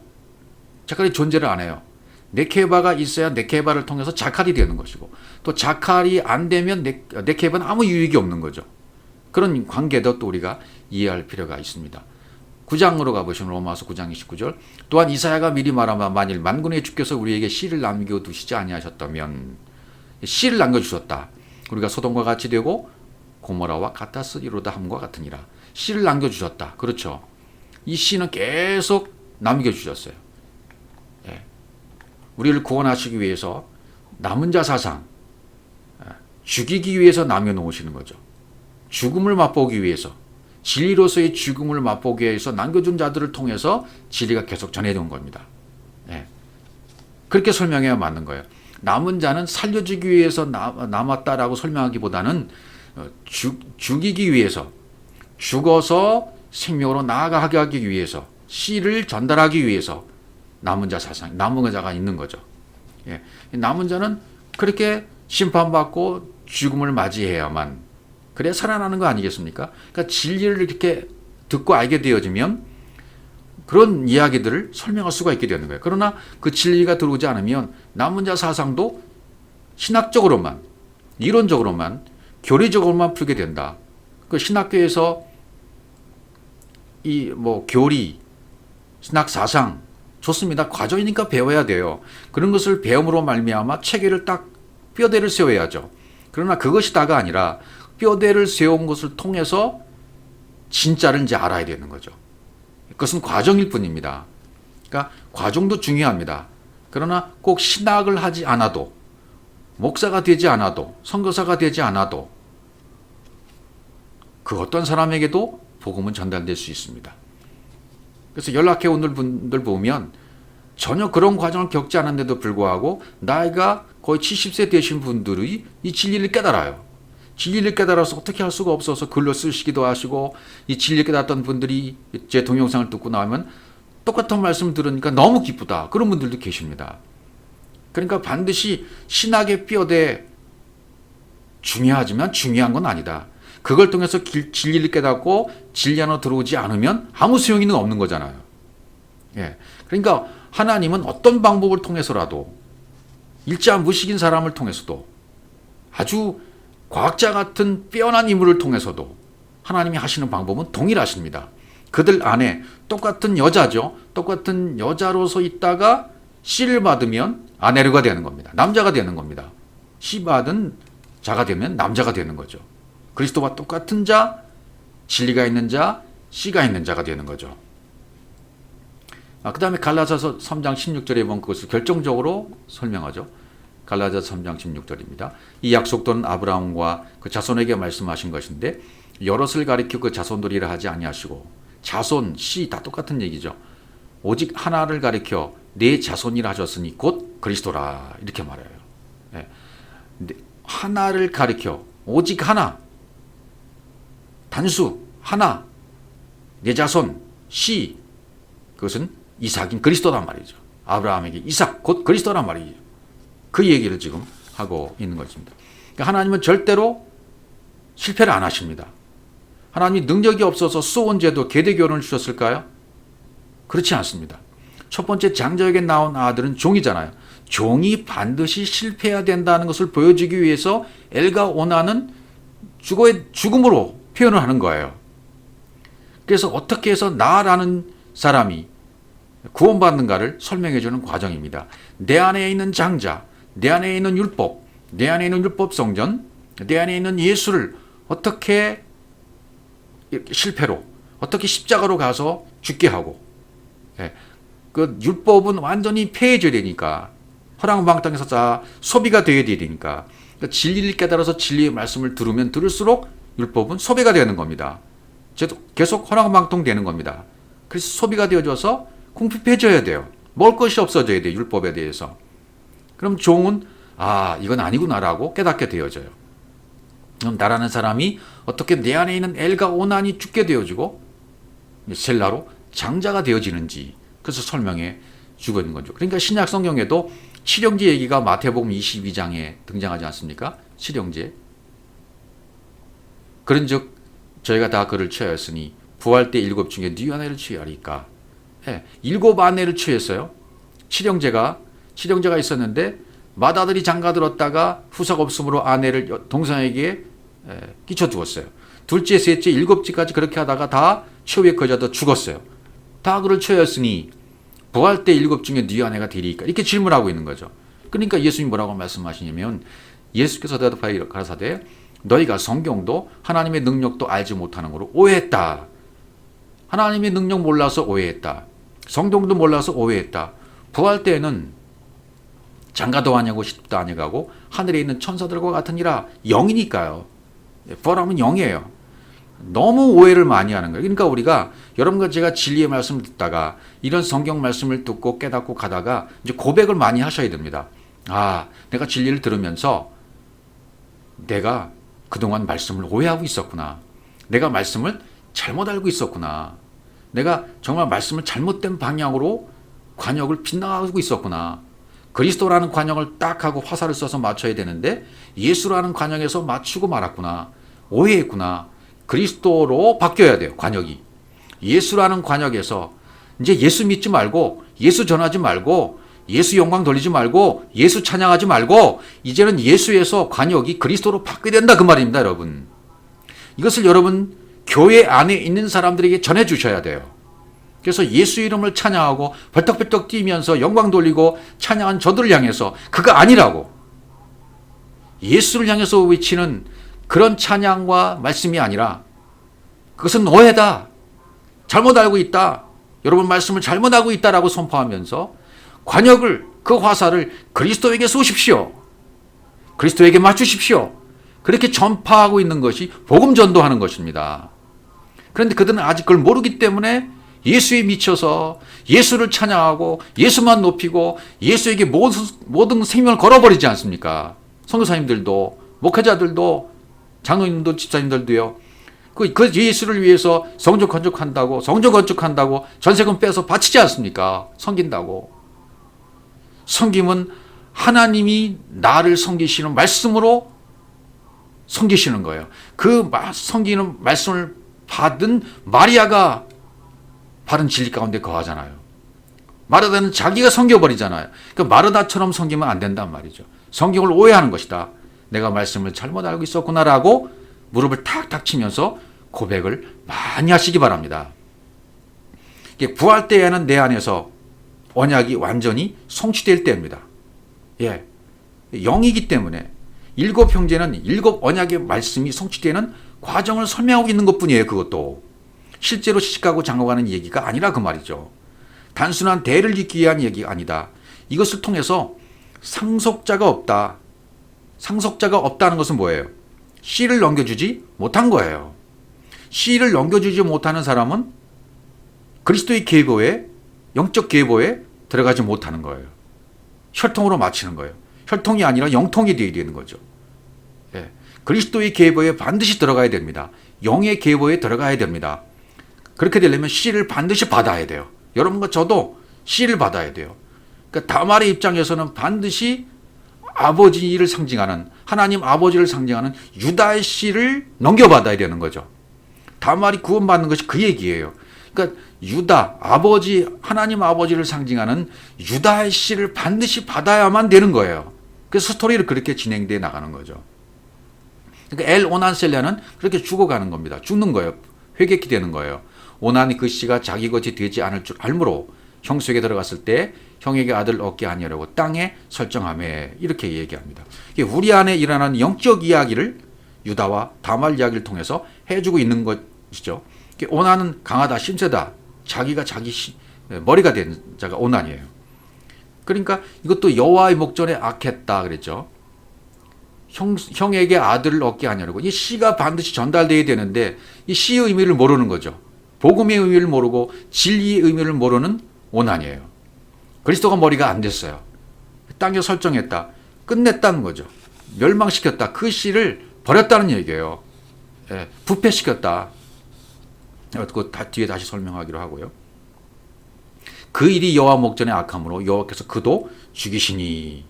자칼이 존재를 안 해요. 네케바가 있어야 네케바를 통해서 자칼이 되는 것이고, 또 자칼이 안 되면 네케바는 아무 유익이 없는 거죠. 그런 관계도 또 우리가 이해할 필요가 있습니다. 9장으로 가보시면 로마서 9장 29절, 또한 이사야가 미리 말하면 만일 만군의 주께서 우리에게 씨를 남겨두시지 아니하셨다면, 씨를 남겨주셨다. 우리가 소돔과 같이 되고 고모라와 같았으리로다 함과 같으니라. 씨를 남겨주셨다. 그렇죠. 이 씨는 계속 남겨주셨어요. 예. 우리를 구원하시기 위해서 남은 자 사상, 죽이기 위해서 남겨놓으시는 거죠. 죽음을 맛보기 위해서, 진리로서의 죽음을 맛보기 위해서 남겨준 자들을 통해서 진리가 계속 전해진 겁니다. 예. 그렇게 설명해야 맞는 거예요. 남은 자는 살려주기 위해서 남았다라고 설명하기보다는 죽이기 위해서, 죽어서 생명으로 나아가게 하기 위해서, 씨를 전달하기 위해서 남은 자 사상, 남은 자가 있는 거죠. 예. 남은 자는 그렇게 심판받고 죽음을 맞이해야만, 그래야 살아나는 거 아니겠습니까? 그러니까 진리를 이렇게 듣고 알게 되어지면 그런 이야기들을 설명할 수가 있게 되는 거예요. 그러나 그 진리가 들어오지 않으면 남은 자 사상도 신학적으로만, 이론적으로만, 교리적으로만 풀게 된다. 그 신학교에서 이 교리, 신학 사상 좋습니다. 과정이니까 배워야 돼요. 그런 것을 배움으로 말미암아 체계를 딱 뼈대를 세워야죠. 그러나 그것이 다가 아니라 뼈대를 세운 것을 통해서 진짜를 이제 알아야 되는 거죠. 그것은 과정일 뿐입니다. 그러니까 과정도 중요합니다. 그러나 꼭 신학을 하지 않아도, 목사가 되지 않아도, 선교사가 되지 않아도 그 어떤 사람에게도 복음은 전달될 수 있습니다. 그래서 연락해 온 분들 보면 전혀 그런 과정을 겪지 않았는데도 불구하고 나이가 거의 70세 되신 분들이 이 진리를 깨달아요. 진리를 깨달아서 어떻게 할 수가 없어서 글로 쓰시기도 하시고, 이 진리를 깨달았던 분들이 제 동영상을 듣고 나오면 똑같은 말씀 들으니까 너무 기쁘다. 그런 분들도 계십니다. 그러니까 반드시 신학의 뼈대 중요하지만 중요한 건 아니다. 그걸 통해서 진리를 깨닫고 진리 안으로 들어오지 않으면 아무 소용이 없는 거잖아요. 예. 그러니까 하나님은 어떤 방법을 통해서라도, 일자 무식인 사람을 통해서도, 아주 과학자 같은 빼어난 인물을 통해서도 하나님이 하시는 방법은 동일하십니다. 그들 안에 똑같은 여자죠. 똑같은 여자로서 있다가 씨를 받으면 아내르가 되는 겁니다. 남자가 되는 겁니다. 씨 받은 자가 되면 남자가 되는 거죠. 그리스도와 똑같은 자, 진리가 있는 자, 씨가 있는 자가 되는 거죠. 그 다음에 갈라디아서 3장 16절에 보면 그것을 결정적으로 설명하죠. 갈라디아서 3장 16절입니다. 이 약속들은 아브라함과 그 자손에게 말씀하신 것인데 여럿을 가리켜 그 자손들이라 하지 아니하시고, 자손, 씨 다 똑같은 얘기죠. 오직 하나를 가리켜 내 자손이라 하셨으니 곧 그리스도라, 이렇게 말해요. 네. 하나를 가리켜, 오직 하나, 단수, 하나, 내 자손, 씨, 그것은 이삭인 그리스도란 말이죠. 아브라함에게 이삭, 곧 그리스도란 말이죠. 그 얘기를 지금 하고 있는 것입니다. 그러니까 하나님은 절대로 실패를 안 하십니다. 하나님이 능력이 없어서 수원제도 계대교훈을 주셨을까요? 그렇지 않습니다. 첫 번째 장자에게 나온 아들은 종이잖아요. 종이 반드시 실패해야 된다는 것을 보여주기 위해서 엘가 오나는 죽음으로 표현을 하는 거예요. 그래서 어떻게 해서 나라는 사람이 구원받는가를 설명해 주는 과정입니다. 내 안에 있는 장자, 내 안에 있는 율법, 내 안에 있는 율법 성전, 내 안에 있는 예수를 어떻게 실패로, 어떻게 십자가로 가서 죽게 하고, 그 율법은 완전히 폐해져야 되니까, 허랑방탕에서 다 소비가 되어야 되니까, 그러니까 진리를 깨달아서 진리의 말씀을 들으면 들을수록 율법은 소비가 되는 겁니다. 계속 허랑방탕 되는 겁니다. 그래서 소비가 되어져서 궁핍해져야 돼요. 먹을 것이 없어져야 돼요. 율법에 대해서. 그럼 종은 이건 아니구나라고 깨닫게 되어져요. 그럼 나라는 사람이 어떻게 내 안에 있는 엘과 오난이 죽게 되어지고 셀라로 장자가 되어지는지, 그래서 설명해 주고 있는 거죠. 그러니까 신약 성경에도 칠형제 얘기가 마태복음 22장에 등장하지 않습니까? 칠형제. 그런즉 저희가 다 그를 취하였으니 부활 때 7 중에 네 하나를 취하리까. 일곱 아내를 취했어요. 칠형제가 있었는데 맏아들이 장가들었다가 후사가 없으므로 아내를 동생에게 끼쳐두었어요. 둘째, 셋째, 일곱째까지 그렇게 하다가 다 최후의 거자도 죽었어요. 다 그를 취하였으니 부활 때 일곱 중에 네 아내가 되리이까? 이렇게 질문하고 있는 거죠. 그러니까 예수님이 뭐라고 말씀하시냐면 예수께서 대답하여 가라사대 너희가 성경도 하나님의 능력도 알지 못하는 거로 오해했다. 하나님의 능력 몰라서 오해했다. 성경도 몰라서 오해했다. 부활 때에는 장가도 아니고 십도 아니고 하늘에 있는 천사들과 같으니라. 영이니까요. 부활하면 영이에요. 너무 오해를 많이 하는 거예요. 그러니까 우리가 여러분과 제가 진리의 말씀을 듣다가 이런 성경 말씀을 듣고 깨닫고 가다가 이제 고백을 많이 하셔야 됩니다. 아, 내가 진리를 들으면서 내가 그동안 말씀을 오해하고 있었구나. 내가 말씀을 잘못 알고 있었구나. 내가 정말 말씀을 잘못된 방향으로 관역을 빗나가고 있었구나. 그리스도라는 관역을 딱 하고 화살을 쏴서 맞춰야 되는데 예수라는 관역에서 맞추고 말았구나. 오해했구나. 그리스도로 바뀌어야 돼요. 관역이. 예수라는 관역에서 이제 예수 믿지 말고 예수 전하지 말고 예수 영광 돌리지 말고 예수 찬양하지 말고 이제는 예수에서 관역이 그리스도로 바뀌어야 된다 그 말입니다. 여러분. 이것을 여러분 교회 안에 있는 사람들에게 전해 주셔야 돼요. 그래서 예수 이름을 찬양하고 벌떡벌떡 뛰면서 영광 돌리고 찬양한 저들을 향해서 그거 아니라고. 예수를 향해서 외치는 그런 찬양과 말씀이 아니라 그것은 오해다. 잘못 알고 있다. 여러분 말씀을 잘못 알고 있다라고 선포하면서 관역을 그 화살을 그리스도에게 쏘십시오. 그리스도에게 맞추십시오. 그렇게 전파하고 있는 것이 복음 전도하는 것입니다. 그런데 그들은 아직 그걸 모르기 때문에 예수에 미쳐서 예수를 찬양하고 예수만 높이고 예수에게 모든 생명을 걸어버리지 않습니까? 선교사님들도 목회자들도 장로님도 집사님들도요. 그 예수를 위해서 성전 건축한다고 전세금 빼서 바치지 않습니까? 섬긴다고. 섬김은 하나님이 나를 섬기시는 말씀으로 섬기시는 거예요. 그 섬기는 말씀을 받은 마리아가 바른 진리 가운데 거하잖아요. 마르다는 자기가 섬겨버리잖아요. 그러니까 마르다처럼 섬기면 안 된단 말이죠. 성경을 오해하는 것이다. 내가 말씀을 잘못 알고 있었구나라고 무릎을 탁탁 치면서 고백을 많이 하시기 바랍니다. 부활 때에는 내 안에서 언약이 완전히 성취될 때입니다. 예, 영이기 때문에 일곱 형제는 일곱 언약의 말씀이 성취되는 과정을 설명하고 있는 것뿐이에요. 그것도 실제로 시집가고 장가가는 얘기가 아니라 그 말이죠. 단순한 대를 잇기 위한 얘기가 아니다. 이것을 통해서 상속자가 없다. 상속자가 없다는 것은 뭐예요? 씨를 넘겨주지 못한 거예요. 씨를 넘겨주지 못하는 사람은 그리스도의 계보에 영적 계보에 들어가지 못하는 거예요. 혈통으로 맞추는 거예요. 혈통이 아니라 영통이 되어야 되는 거죠. 예. 그리스도의 계보에 반드시 들어가야 됩니다. 영의 계보에 들어가야 됩니다. 그렇게 되려면 씨를 반드시 받아야 돼요. 여러분과 저도 씨를 받아야 돼요. 그러니까 다말의 입장에서는 반드시 아버지를 상징하는 하나님 아버지를 상징하는 유다의 씨를 넘겨받아야 되는 거죠. 다말이 구원받는 것이 그 얘기예요. 그러니까 유다 아버지 하나님 아버지를 상징하는 유다의 씨를 반드시 받아야만 되는 거예요. 그래서 스토리를 그렇게 진행돼 나가는 거죠. 그러니까 엘 오난셀레는 그렇게 죽어가는 겁니다. 죽는 거예요. 회개케 되는 거예요. 오난이 그 씨가 자기 것이 되지 않을 줄 알므로 형수에게 들어갔을 때 형에게 아들 얻게 하려고 땅에 설정하며 이렇게 얘기합니다. 우리 안에 일어나는 영적 이야기를 유다와 다말 이야기를 통해서 해주고 있는 것이죠. 오난은 강하다, 심세다. 자기가 머리가 된 자가 오난이에요. 그러니까 이것도 여호와의 목전에 악했다 그랬죠. 형에게 아들을 얻게 하냐고. 이 씨가 반드시 전달돼야 되는데 이 씨의 의미를 모르는 거죠. 복음의 의미를 모르고 진리의 의미를 모르는 오난이에요. 그리스도가 머리가 안 됐어요. 땅에 설정했다. 끝냈다는 거죠. 멸망시켰다. 그 씨를 버렸다는 얘기예요. 예, 부패시켰다. 그 뒤에 다시 설명하기로 하고요. 그 일이 여호와 목전에 악함으로 여호와께서 그도 죽이시니.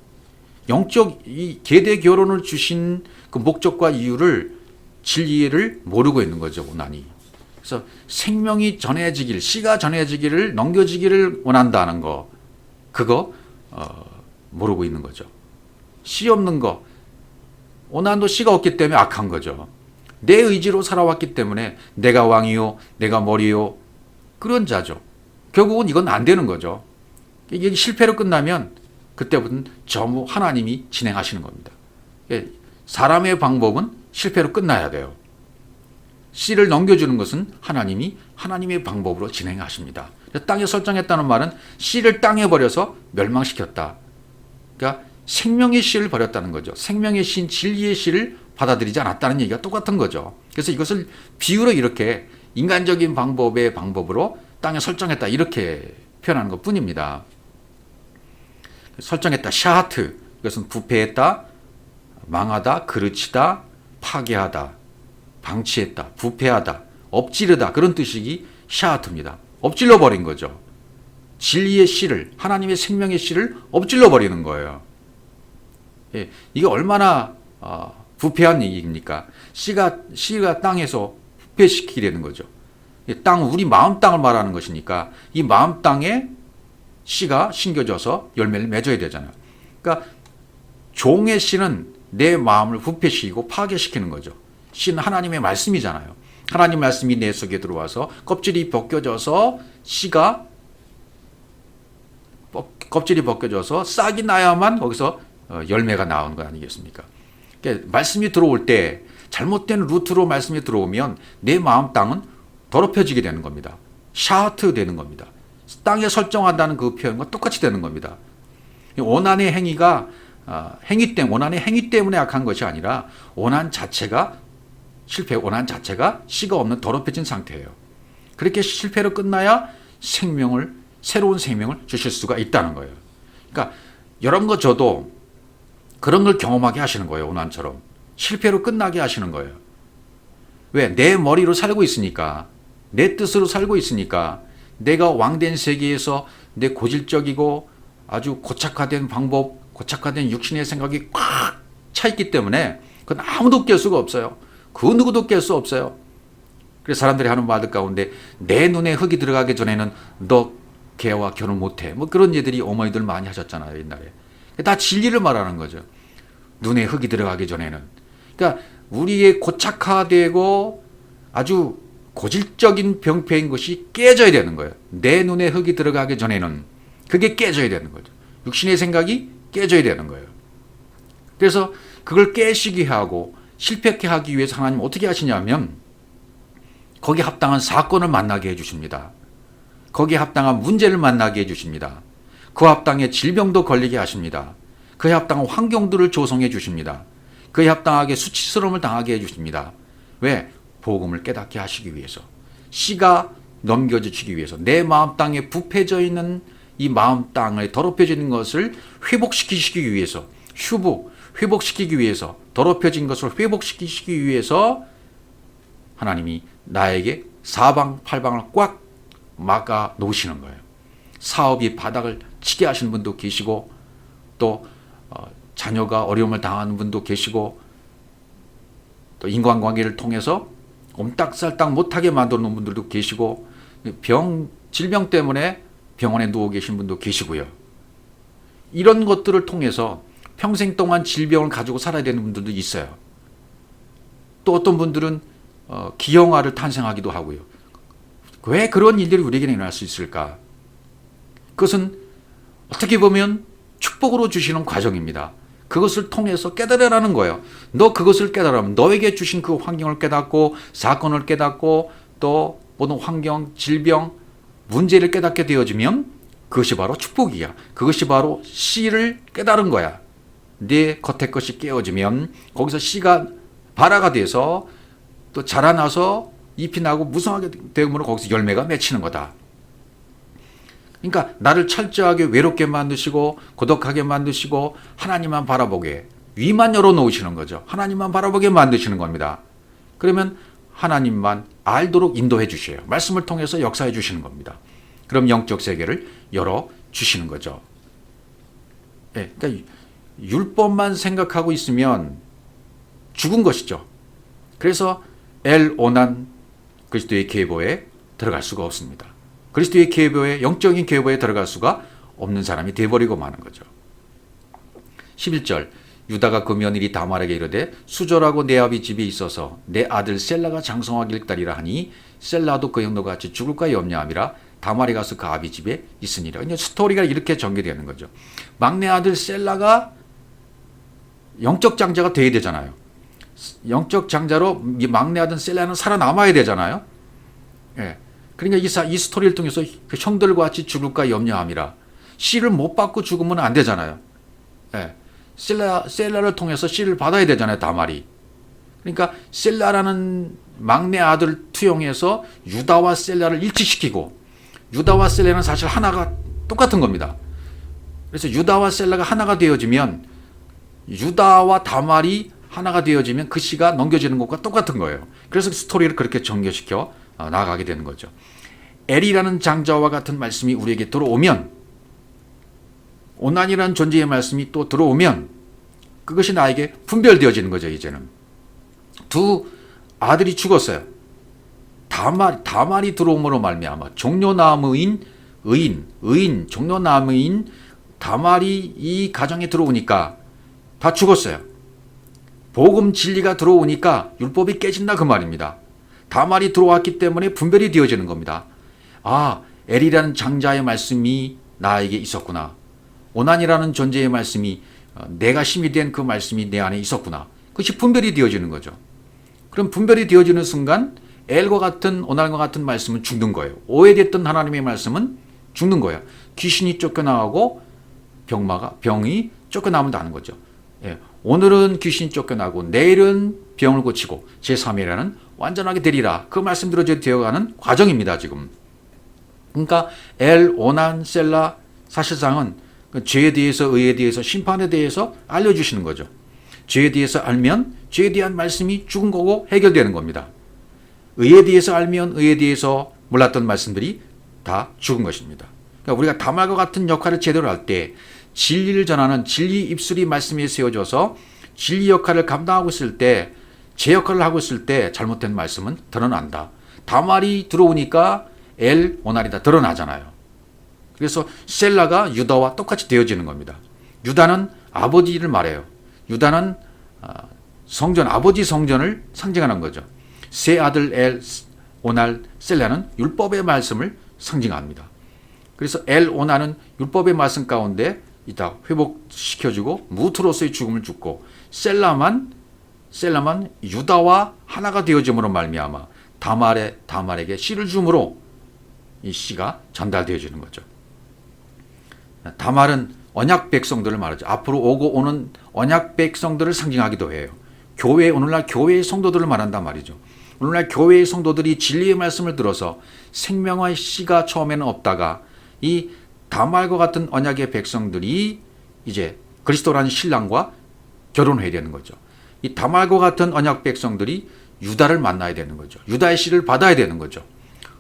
영적 이 계대 결혼을 주신 그 목적과 이유를 진리를 모르고 있는 거죠. 오난이. 그래서 생명이 전해지길, 씨가 전해지기를, 넘겨지기를 원한다는 거, 그거 모르고 있는 거죠. 씨 없는 거, 오난도 씨가 없기 때문에 악한 거죠. 내 의지로 살아왔기 때문에 내가 왕이요, 내가 머리요, 그런 자죠. 결국은 이건 안 되는 거죠. 이게 실패로 끝나면 그때부터는 전부 하나님이 진행하시는 겁니다. 사람의 방법은 실패로 끝나야 돼요. 씨를 넘겨주는 것은 하나님의 방법으로 진행하십니다. 땅에 설정했다는 말은 씨를 땅에 버려서 멸망시켰다. 그러니까 생명의 씨를 버렸다는 거죠. 생명의 씨인 진리의 씨를 받아들이지 않았다는 얘기가 똑같은 거죠. 그래서 이것을 비유로 이렇게 인간적인 방법의 방법으로 땅에 설정했다 이렇게 표현하는 것 뿐입니다. 설정했다, 샤하트, 이것은 부패했다, 망하다, 그르치다, 파괴하다, 방치했다, 부패하다, 엎지르다, 그런 뜻이 샤하트입니다. 엎질러 버린 거죠. 진리의 씨를, 하나님의 생명의 씨를 엎질러 버리는 거예요. 이게 얼마나 부패한 얘기입니까? 씨가 땅에서 부패시키려는 거죠. 우리 마음 땅을 말하는 것이니까 이 마음 땅에 씨가 심겨져서 열매를 맺어야 되잖아요. 그러니까 종의 씨는 내 마음을 부패시키고 파괴시키는 거죠. 씨는 하나님의 말씀이잖아요. 하나님 말씀이 내 속에 들어와서 껍질이 벗겨져서 껍질이 벗겨져서 싹이 나야만 거기서 열매가 나오는 거 아니겠습니까? 그러니까 말씀이 들어올 때 잘못된 루트로 말씀이 들어오면 내 마음 땅은 더럽혀지게 되는 겁니다. 샤하트 되는 겁니다. 땅에 설정한다는 그 표현과 똑같이 되는 겁니다. 원한의 행위가 원한의 행위 때문에 악한 것이 아니라 원한 자체가 원한 자체가 씨가 없는 더럽혀진 상태예요. 그렇게 실패로 끝나야 새로운 생명을 주실 수가 있다는 거예요. 그러니까 여러분과 저도 그런 걸 경험하게 하시는 거예요. 원한처럼 실패로 끝나게 하시는 거예요. 왜? 내 머리로 살고 있으니까, 내 뜻으로 살고 있으니까, 내가 왕된 세계에서 내 고질적이고 아주 고착화된 방법, 고착화된 육신의 생각이 꽉 차 있기 때문에 그건 아무도 깰 수가 없어요. 그 누구도 깰 수 없어요. 그래서 사람들이 하는 말들 가운데 내 눈에 흙이 들어가기 전에는 너 걔와 결혼 못해. 뭐 그런 얘들이 어머니들 많이 하셨잖아요, 옛날에. 다 진리를 말하는 거죠. 눈에 흙이 들어가기 전에는. 그러니까 우리의 고착화되고 아주 고질적인 병폐인 것이 깨져야 되는 거예요. 내 눈에 흙이 들어가기 전에는 그게 깨져야 되는 거죠. 육신의 생각이 깨져야 되는 거예요. 그래서 그걸 깨시게 하고 실패케 하기 위해서 하나님 어떻게 하시냐면 거기에 합당한 사건을 만나게 해주십니다. 거기에 합당한 문제를 만나게 해주십니다. 그 합당의 질병도 걸리게 하십니다. 그에 합당한 환경들을 조성해 주십니다. 그에 합당하게 수치스러움을 당하게 해주십니다. 왜? 복음을 깨닫게 하시기 위해서. 씨가 넘겨주시기 위해서. 내 마음 땅에 부패져 있는 이 마음 땅에 더럽혀져 있는 것을 회복시키시기 위해서. 회복시키기 위해서. 더럽혀진 것을 회복시키시기 위해서 하나님이 나에게 사방팔방을 꽉 막아 놓으시는 거예요. 사업이 바닥을 치게 하시는 분도 계시고 또 자녀가 어려움을 당하는 분도 계시고 또 인간관계를 통해서 옴딱살딱 못하게 만들어 놓은 분들도 계시고 질병 때문에 병원에 누워 계신 분도 계시고요. 이런 것들을 통해서 평생 동안 질병을 가지고 살아야 되는 분들도 있어요. 또 어떤 분들은 기형아를 탄생하기도 하고요. 왜 그런 일들이 우리에게 일어날 수 있을까? 그것은 어떻게 보면 축복으로 주시는 과정입니다. 그것을 통해서 깨달으라는 거예요. 너 그것을 깨달으면 너에게 주신 그 환경을 깨닫고 사건을 깨닫고 또 모든 환경, 질병, 문제를 깨닫게 되어지면 그것이 바로 축복이야. 그것이 바로 씨를 깨달은 거야. 내 겉에 것이 깨어지면 거기서 씨가 발화가 돼서 또 자라나서 잎이 나고 무성하게 되므로 거기서 열매가 맺히는 거다. 그러니까 나를 철저하게 외롭게 만드시고 고독하게 만드시고 하나님만 바라보게 위만 열어놓으시는 거죠. 하나님만 바라보게 만드시는 겁니다. 그러면 하나님만 알도록 인도해 주셔요. 말씀을 통해서 역사해 주시는 겁니다. 그럼 영적 세계를 열어주시는 거죠. 네, 그러니까 율법만 생각하고 있으면 죽은 것이죠. 그래서 엘 오난 그리스도의 계보에 들어갈 수가 없습니다. 그리스도의 계보에, 영적인 계보에 들어갈 수가 없는 사람이 되어버리고 마는 거죠. 11절 유다가 그 며느리 다말에게 이르되 수절하고 내 아비 집에 있어서 내 아들 셀라가 장성하길 기다리라 하니 셀라도 그 형도 같이 죽을까 염려함이라 다말이 가서 그 아비 집에 있으니라. 이제 스토리가 이렇게 전개되는 거죠. 막내 아들 셀라가 영적 장자가 돼야 되잖아요. 영적 장자로 이 막내 아들 셀라는 살아남아야 되잖아요. 예. 그러니까 이 스토리를 통해서 그 형들과 같이 죽을까 염려함이라. 씨를 못 받고 죽으면 안 되잖아요. 예. 셀라를 통해서 씨를 받아야 되잖아요, 다말이. 그러니까 셀라라는 막내 아들 투영해서 유다와 셀라를 일치시키고, 유다와 셀라는 사실 하나가 똑같은 겁니다. 그래서 유다와 셀라가 하나가 되어지면, 유다와 다말이 하나가 되어지면 그 씨가 넘겨지는 것과 똑같은 거예요. 그래서 스토리를 그렇게 전개시켜 나아가게 되는 거죠. 엘이라는 장자와 같은 말씀이 우리에게 들어오면, 오난이라는 존재의 말씀이 또 들어오면 그것이 나에게 분별되어지는 거죠. 이제는 두 아들이 죽었어요. 다말이 들어옴으로 말미암아 종려나무인 의인 종려나무인 다말이 이 가정에 들어오니까 다 죽었어요. 복음 진리가 들어오니까 율법이 깨진다 그 말입니다. 다말이 들어왔기 때문에 분별이 되어지는 겁니다. 아, 엘이라는 장자의 말씀이 나에게 있었구나. 오난이라는 존재의 말씀이 내가 힘이 된 그 말씀이 내 안에 있었구나. 그것이 분별이 되어지는 거죠. 그럼 분별이 되어지는 순간 엘과 같은 오난과 같은 말씀은 죽는 거예요. 오해됐던 하나님의 말씀은 죽는 거예요. 귀신이 쫓겨나가고 병이 쫓겨나면 거죠. 예, 오늘은 귀신이 쫓겨나고 내일은 병을 고치고 제3일에는 완전하게 되리라. 그 말씀대로 되어가는 과정입니다. 지금. 그러니까 엘, 오난, 셀라 사실상은 죄에 대해서, 의에 대해서, 심판에 대해서 알려주시는 거죠. 죄에 대해서 알면 죄에 대한 말씀이 죽은 거고 해결되는 겁니다. 의에 대해서 알면 의에 대해서 몰랐던 말씀들이 다 죽은 것입니다. 그러니까 우리가 다말과 같은 역할을 제대로 할 때 진리를 전하는 진리 입술이 말씀에 세워져서 진리 역할을 감당하고 있을 때, 제 역할을 하고 있을 때 잘못된 말씀은 드러난다. 다말이 들어오니까 엘, 오난이 다 드러나잖아요. 그래서 셀라가 유다와 똑같이 되어지는 겁니다. 유다는 아버지를 말해요. 유다는 성전, 아버지 성전을 상징하는 거죠. 세 아들 엘, 오날, 셀라는 율법의 말씀을 상징합니다. 그래서 엘, 오나는 율법의 말씀 가운데 이따 회복시켜주고 무트로서의 죽음을 죽고, 셀라만 유다와 하나가 되어짐으로 말미암아 다말에게 씨를 줌으로 이 씨가 전달되어지는 거죠. 다말은 언약 백성들을 말하죠. 앞으로 오고 오는 언약 백성들을 상징하기도 해요. 오늘날 교회의 성도들을 말한단 말이죠. 오늘날 교회의 성도들이 진리의 말씀을 들어서 생명의 씨가 처음에는 없다가 이 다말과 같은 언약의 백성들이 이제 그리스도라는 신랑과 결혼해야 되는 거죠. 이 다말과 같은 언약 백성들이 유다를 만나야 되는 거죠. 유다의 씨를 받아야 되는 거죠.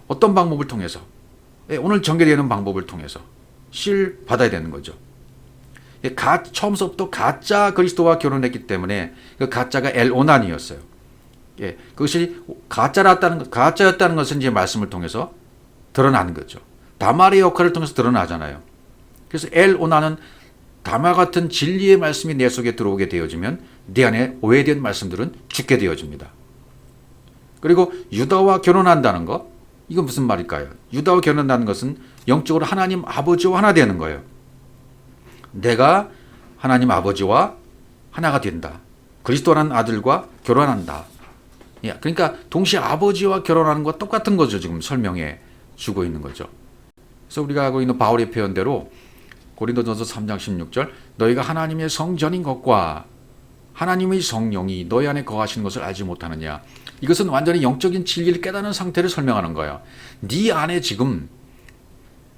어떤 방법을 통해서? 오늘 전개되는 방법을 통해서 씨를 받아야 되는 거죠. 처음부터 가짜 그리스도와 결혼했기 때문에 그 가짜가 엘오난이었어요. 그것이 가짜였다는 것은 이제 말씀을 통해서 드러나는 거죠. 다말의 역할을 통해서 드러나잖아요. 그래서 엘오난은 다말 같은 진리의 말씀이 내 속에 들어오게 되어지면 내 안에 오해된 말씀들은 죽게 되어집니다. 그리고 유다와 결혼한다는 것, 이건 무슨 말일까요? 유다와 결혼한다는 것은 영적으로 하나님 아버지와 하나 되는 거예요. 내가 하나님 아버지와 하나가 된다. 그리스도라는 아들과 결혼한다. 그러니까 동시에 아버지와 결혼하는 것과 똑같은 거죠. 지금 설명해 주고 있는 거죠. 그래서 우리가 하고 있는 바울의 표현대로 고린도전서 3장 16절 너희가 하나님의 성전인 것과 하나님의 성령이 너희 안에 거하시는 것을 알지 못하느냐. 이것은 완전히 영적인 진리를 깨닫는 상태를 설명하는 거예요. 네 안에 지금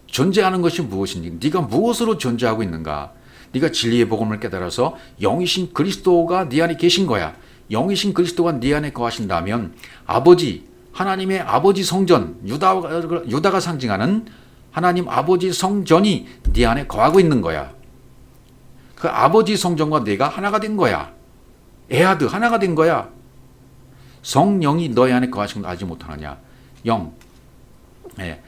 존재하는 것이 무엇인지, 네가 무엇으로 존재하고 있는가. 네가 진리의 복음을 깨달아서 영이신 그리스도가 네 안에 계신 거야. 영이신 그리스도가 네 안에 거하신다면 아버지, 하나님의 아버지 성전, 유다가 상징하는 하나님 아버지 성전이 네 안에 거하고 있는 거야. 그 아버지 성전과 네가 하나가 된 거야. 에하드 하나가 된 거야. 성령이 너희 안에 거하신 걸 알지 못하느냐. 영. 예.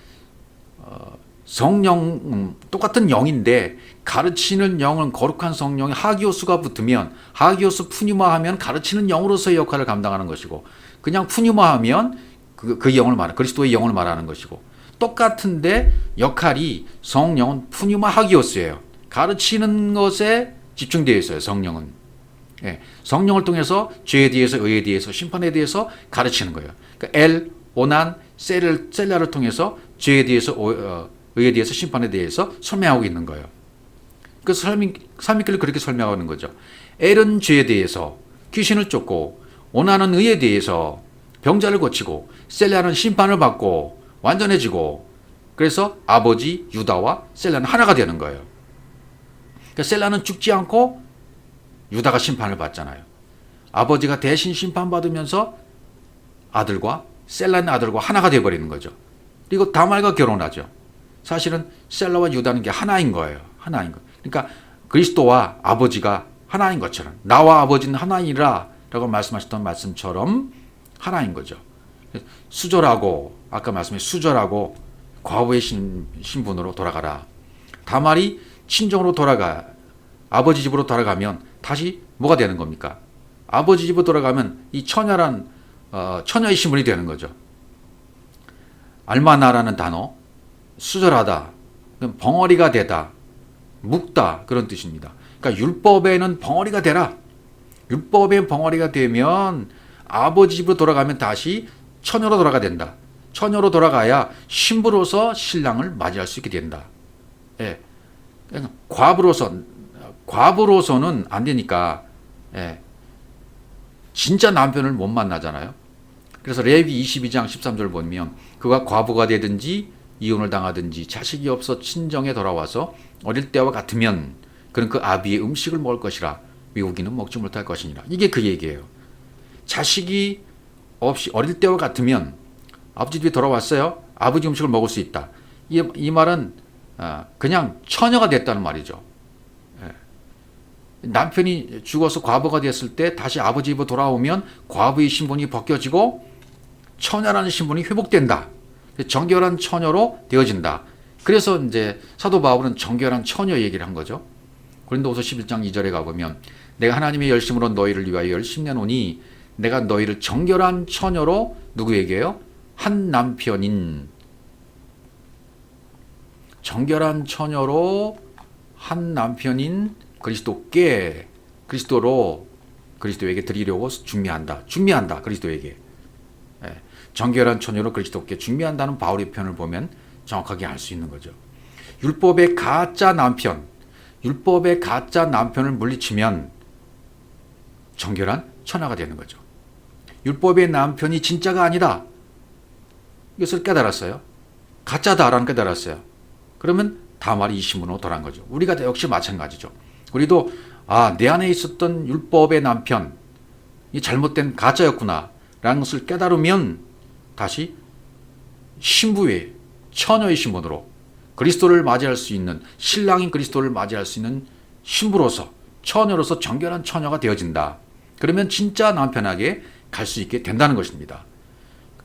성령 똑같은 영인데 가르치는 영은 거룩한 성령의 하기오스가 붙으면 하기오스 푸뉴마하면 가르치는 영으로서의 역할을 감당하는 것이고 그냥 푸뉴마하면 그 영을 말하 그리스도의 영을 말하는 것이고 똑같은데 역할이 성령은 푸뉴마 하기오스예요. 가르치는 것에 집중되어 있어요. 성령은. 예, 성령을 통해서 죄에 대해서 의에 대해서 심판에 대해서 가르치는 거예요. 그러니까 엘, 오난, 셀라를 통해서 죄에 대해서 의에 대해서 심판에 대해서 설명하고 있는 거예요. 그래서 삼위길을 그렇게 설명하는 거죠. 엘은 죄에 대해서 귀신을 쫓고 오난은 의에 대해서 병자를 고치고 셀라는 심판을 받고 완전해지고 그래서 아버지 유다와 셀라는 하나가 되는 거예요. 그러니까 셀라는 죽지 않고 유다가 심판을 받잖아요. 아버지가 대신 심판받으면서 아들과 셀라의 아들과 하나가 되어버리는 거죠. 그리고 다말과 결혼하죠. 사실은 셀라와 유다는 게 하나인 거예요. 하나인 거. 그러니까 그리스도와 아버지가 하나인 것처럼 나와 아버지는 하나이라 라고 말씀하셨던 말씀처럼 하나인 거죠. 수절하고 아까 말씀해 수절하고 과부의 신분으로 돌아가라. 다말이 친정으로 돌아가 아버지 집으로 돌아가면 다시 뭐가 되는 겁니까? 아버지 집으로 돌아가면 이 처녀란 처녀의 신분이 되는 거죠. 알마나라는 단어 수절하다, 벙어리가 되다, 묵다 그런 뜻입니다. 그러니까 율법에는 벙어리가 되라. 율법에 벙어리가 되면 아버지 집으로 돌아가면 다시 처녀로 돌아가야 된다. 처녀로 돌아가야 신부로서 신랑을 맞이할 수 있게 된다. 예. 과부로서는 안 되니까 예. 진짜 남편을 못 만나잖아요. 그래서 레위기 22장 13절 보면 그가 과부가 되든지 이혼을 당하든지 자식이 없어 친정에 돌아와서 어릴 때와 같으면 그는 그 아비의 음식을 먹을 것이라 미국인은 먹지 못할 것이니라. 이게 그 얘기예요. 자식이 없이 어릴 때와 같으면 아버지 집에 돌아왔어요. 아버지 음식을 먹을 수 있다. 이 말은 그냥 처녀가 됐다는 말이죠. 남편이 죽어서 과부가 됐을 때 다시 아버지 집으로 돌아오면 과부의 신분이 벗겨지고 처녀라는 신분이 회복된다. 정결한 처녀로 되어진다. 그래서 이제 사도 바울은 정결한 처녀 얘기를 한 거죠. 고린도후서 11장 2절에 가보면 내가 하나님의 열심으로 너희를 위하여 열심내노니 내가 너희를 정결한 처녀로 누구에게요? 한 남편인 정결한 처녀로 한 남편인 그리스도에게 드리려고 준비한다. 그리스도에게. 정결한 처녀로 그리스도께 준비한다는 바울의 표현을 보면 정확하게 알 수 있는 거죠. 율법의 가짜 남편을 물리치면 정결한 처녀가 되는 거죠. 율법의 남편이 진짜가 아니다. 이것을 깨달았어요. 가짜다라는 깨달았어요. 그러면 다말이 이 신분으로 돌아간 거죠. 우리가 역시 마찬가지죠. 우리도 내 안에 있었던 율법의 남편이 잘못된 가짜였구나 라는 것을 깨달으면 다시 신부의 처녀의 신분으로 그리스도를 맞이할 수 있는 신랑인 그리스도를 맞이할 수 있는 신부로서 처녀로서 정결한 처녀가 되어진다. 그러면 진짜 남편에게 갈 수 있게 된다는 것입니다.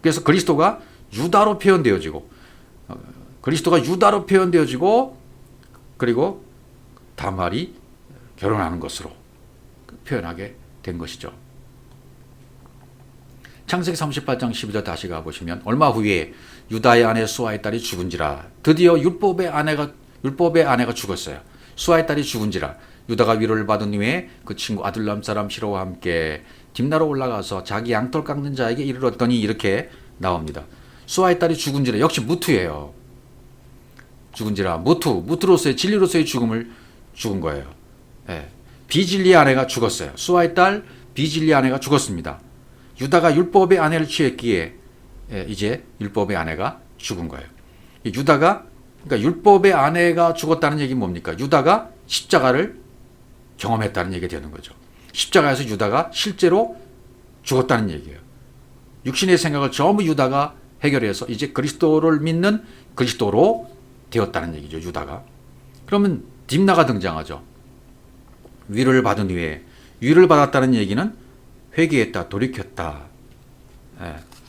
그래서 그리스도가 유다로 표현되어지고 그리고 다말이 결혼하는 것으로 표현하게 된 것이죠. 창세기 38장 12절 다시 가보시면 얼마 후에 유다의 아내 수아의 딸이 죽은지라. 드디어 율법의 아내가 죽었어요. 수아의 딸이 죽은지라. 유다가 위로를 받은 후에 그 친구 아둘람 사람 시로와 함께 딥나로 올라가서 자기 양털 깎는 자에게 이르렀더니 이렇게 나옵니다. 수아의 딸이 죽은지라. 역시 무투예요. 죽은지라. 무투로서의 진리로서의 죽음을 죽은 거예요. 비질리의 아내가 죽었어요. 수아의 딸 비질리의 아내가 죽었습니다. 유다가 율법의 아내를 취했기에 이제 율법의 아내가 죽은 거예요. 그러니까 율법의 아내가 죽었다는 얘기는 뭡니까? 유다가 십자가를 경험했다는 얘기가 되는 거죠. 십자가에서 유다가 실제로 죽었다는 얘기예요. 육신의 생각을 전부 유다가 해결해서 이제 그리스도를 믿는 그리스도로 되었다는 얘기죠. 유다가. 그러면 딥나가 등장하죠. 위로를 받은 후에 위를 받았다는 얘기는 회개했다, 돌이켰다.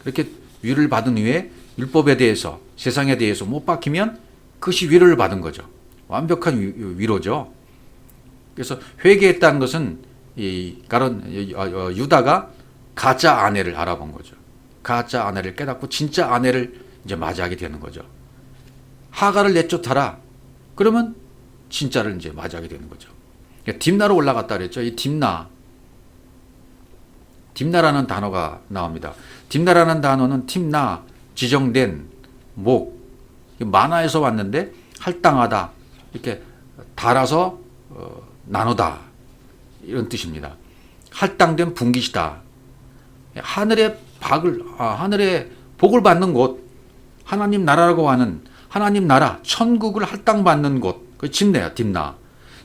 그렇게 위를 받은 후에 율법에 대해서 세상에 대해서 못 박히면 그것이 위로를 받은 거죠. 완벽한 위로죠. 그래서 회개했다는 것은 유다가 가짜 아내를 알아본 거죠. 가짜 아내를 깨닫고 진짜 아내를 이제 맞이하게 되는 거죠. 하가를 내쫓아라. 그러면 진짜를 이제 맞이하게 되는 거죠. 그러니까 딥나로 올라갔다 그랬죠. 이 딥나라는 단어가 나옵니다. 딥나라는 단어는 팀나, 지정된, 목, 만화에서 왔는데 할당하다, 이렇게 달아서 나누다 이런 뜻입니다. 할당된 분깃이다. 하늘의 복을 받는 곳, 하나님 나라라고 하는 하나님 나라, 천국을 할당받는 곳, 그 딥나야, 딥나.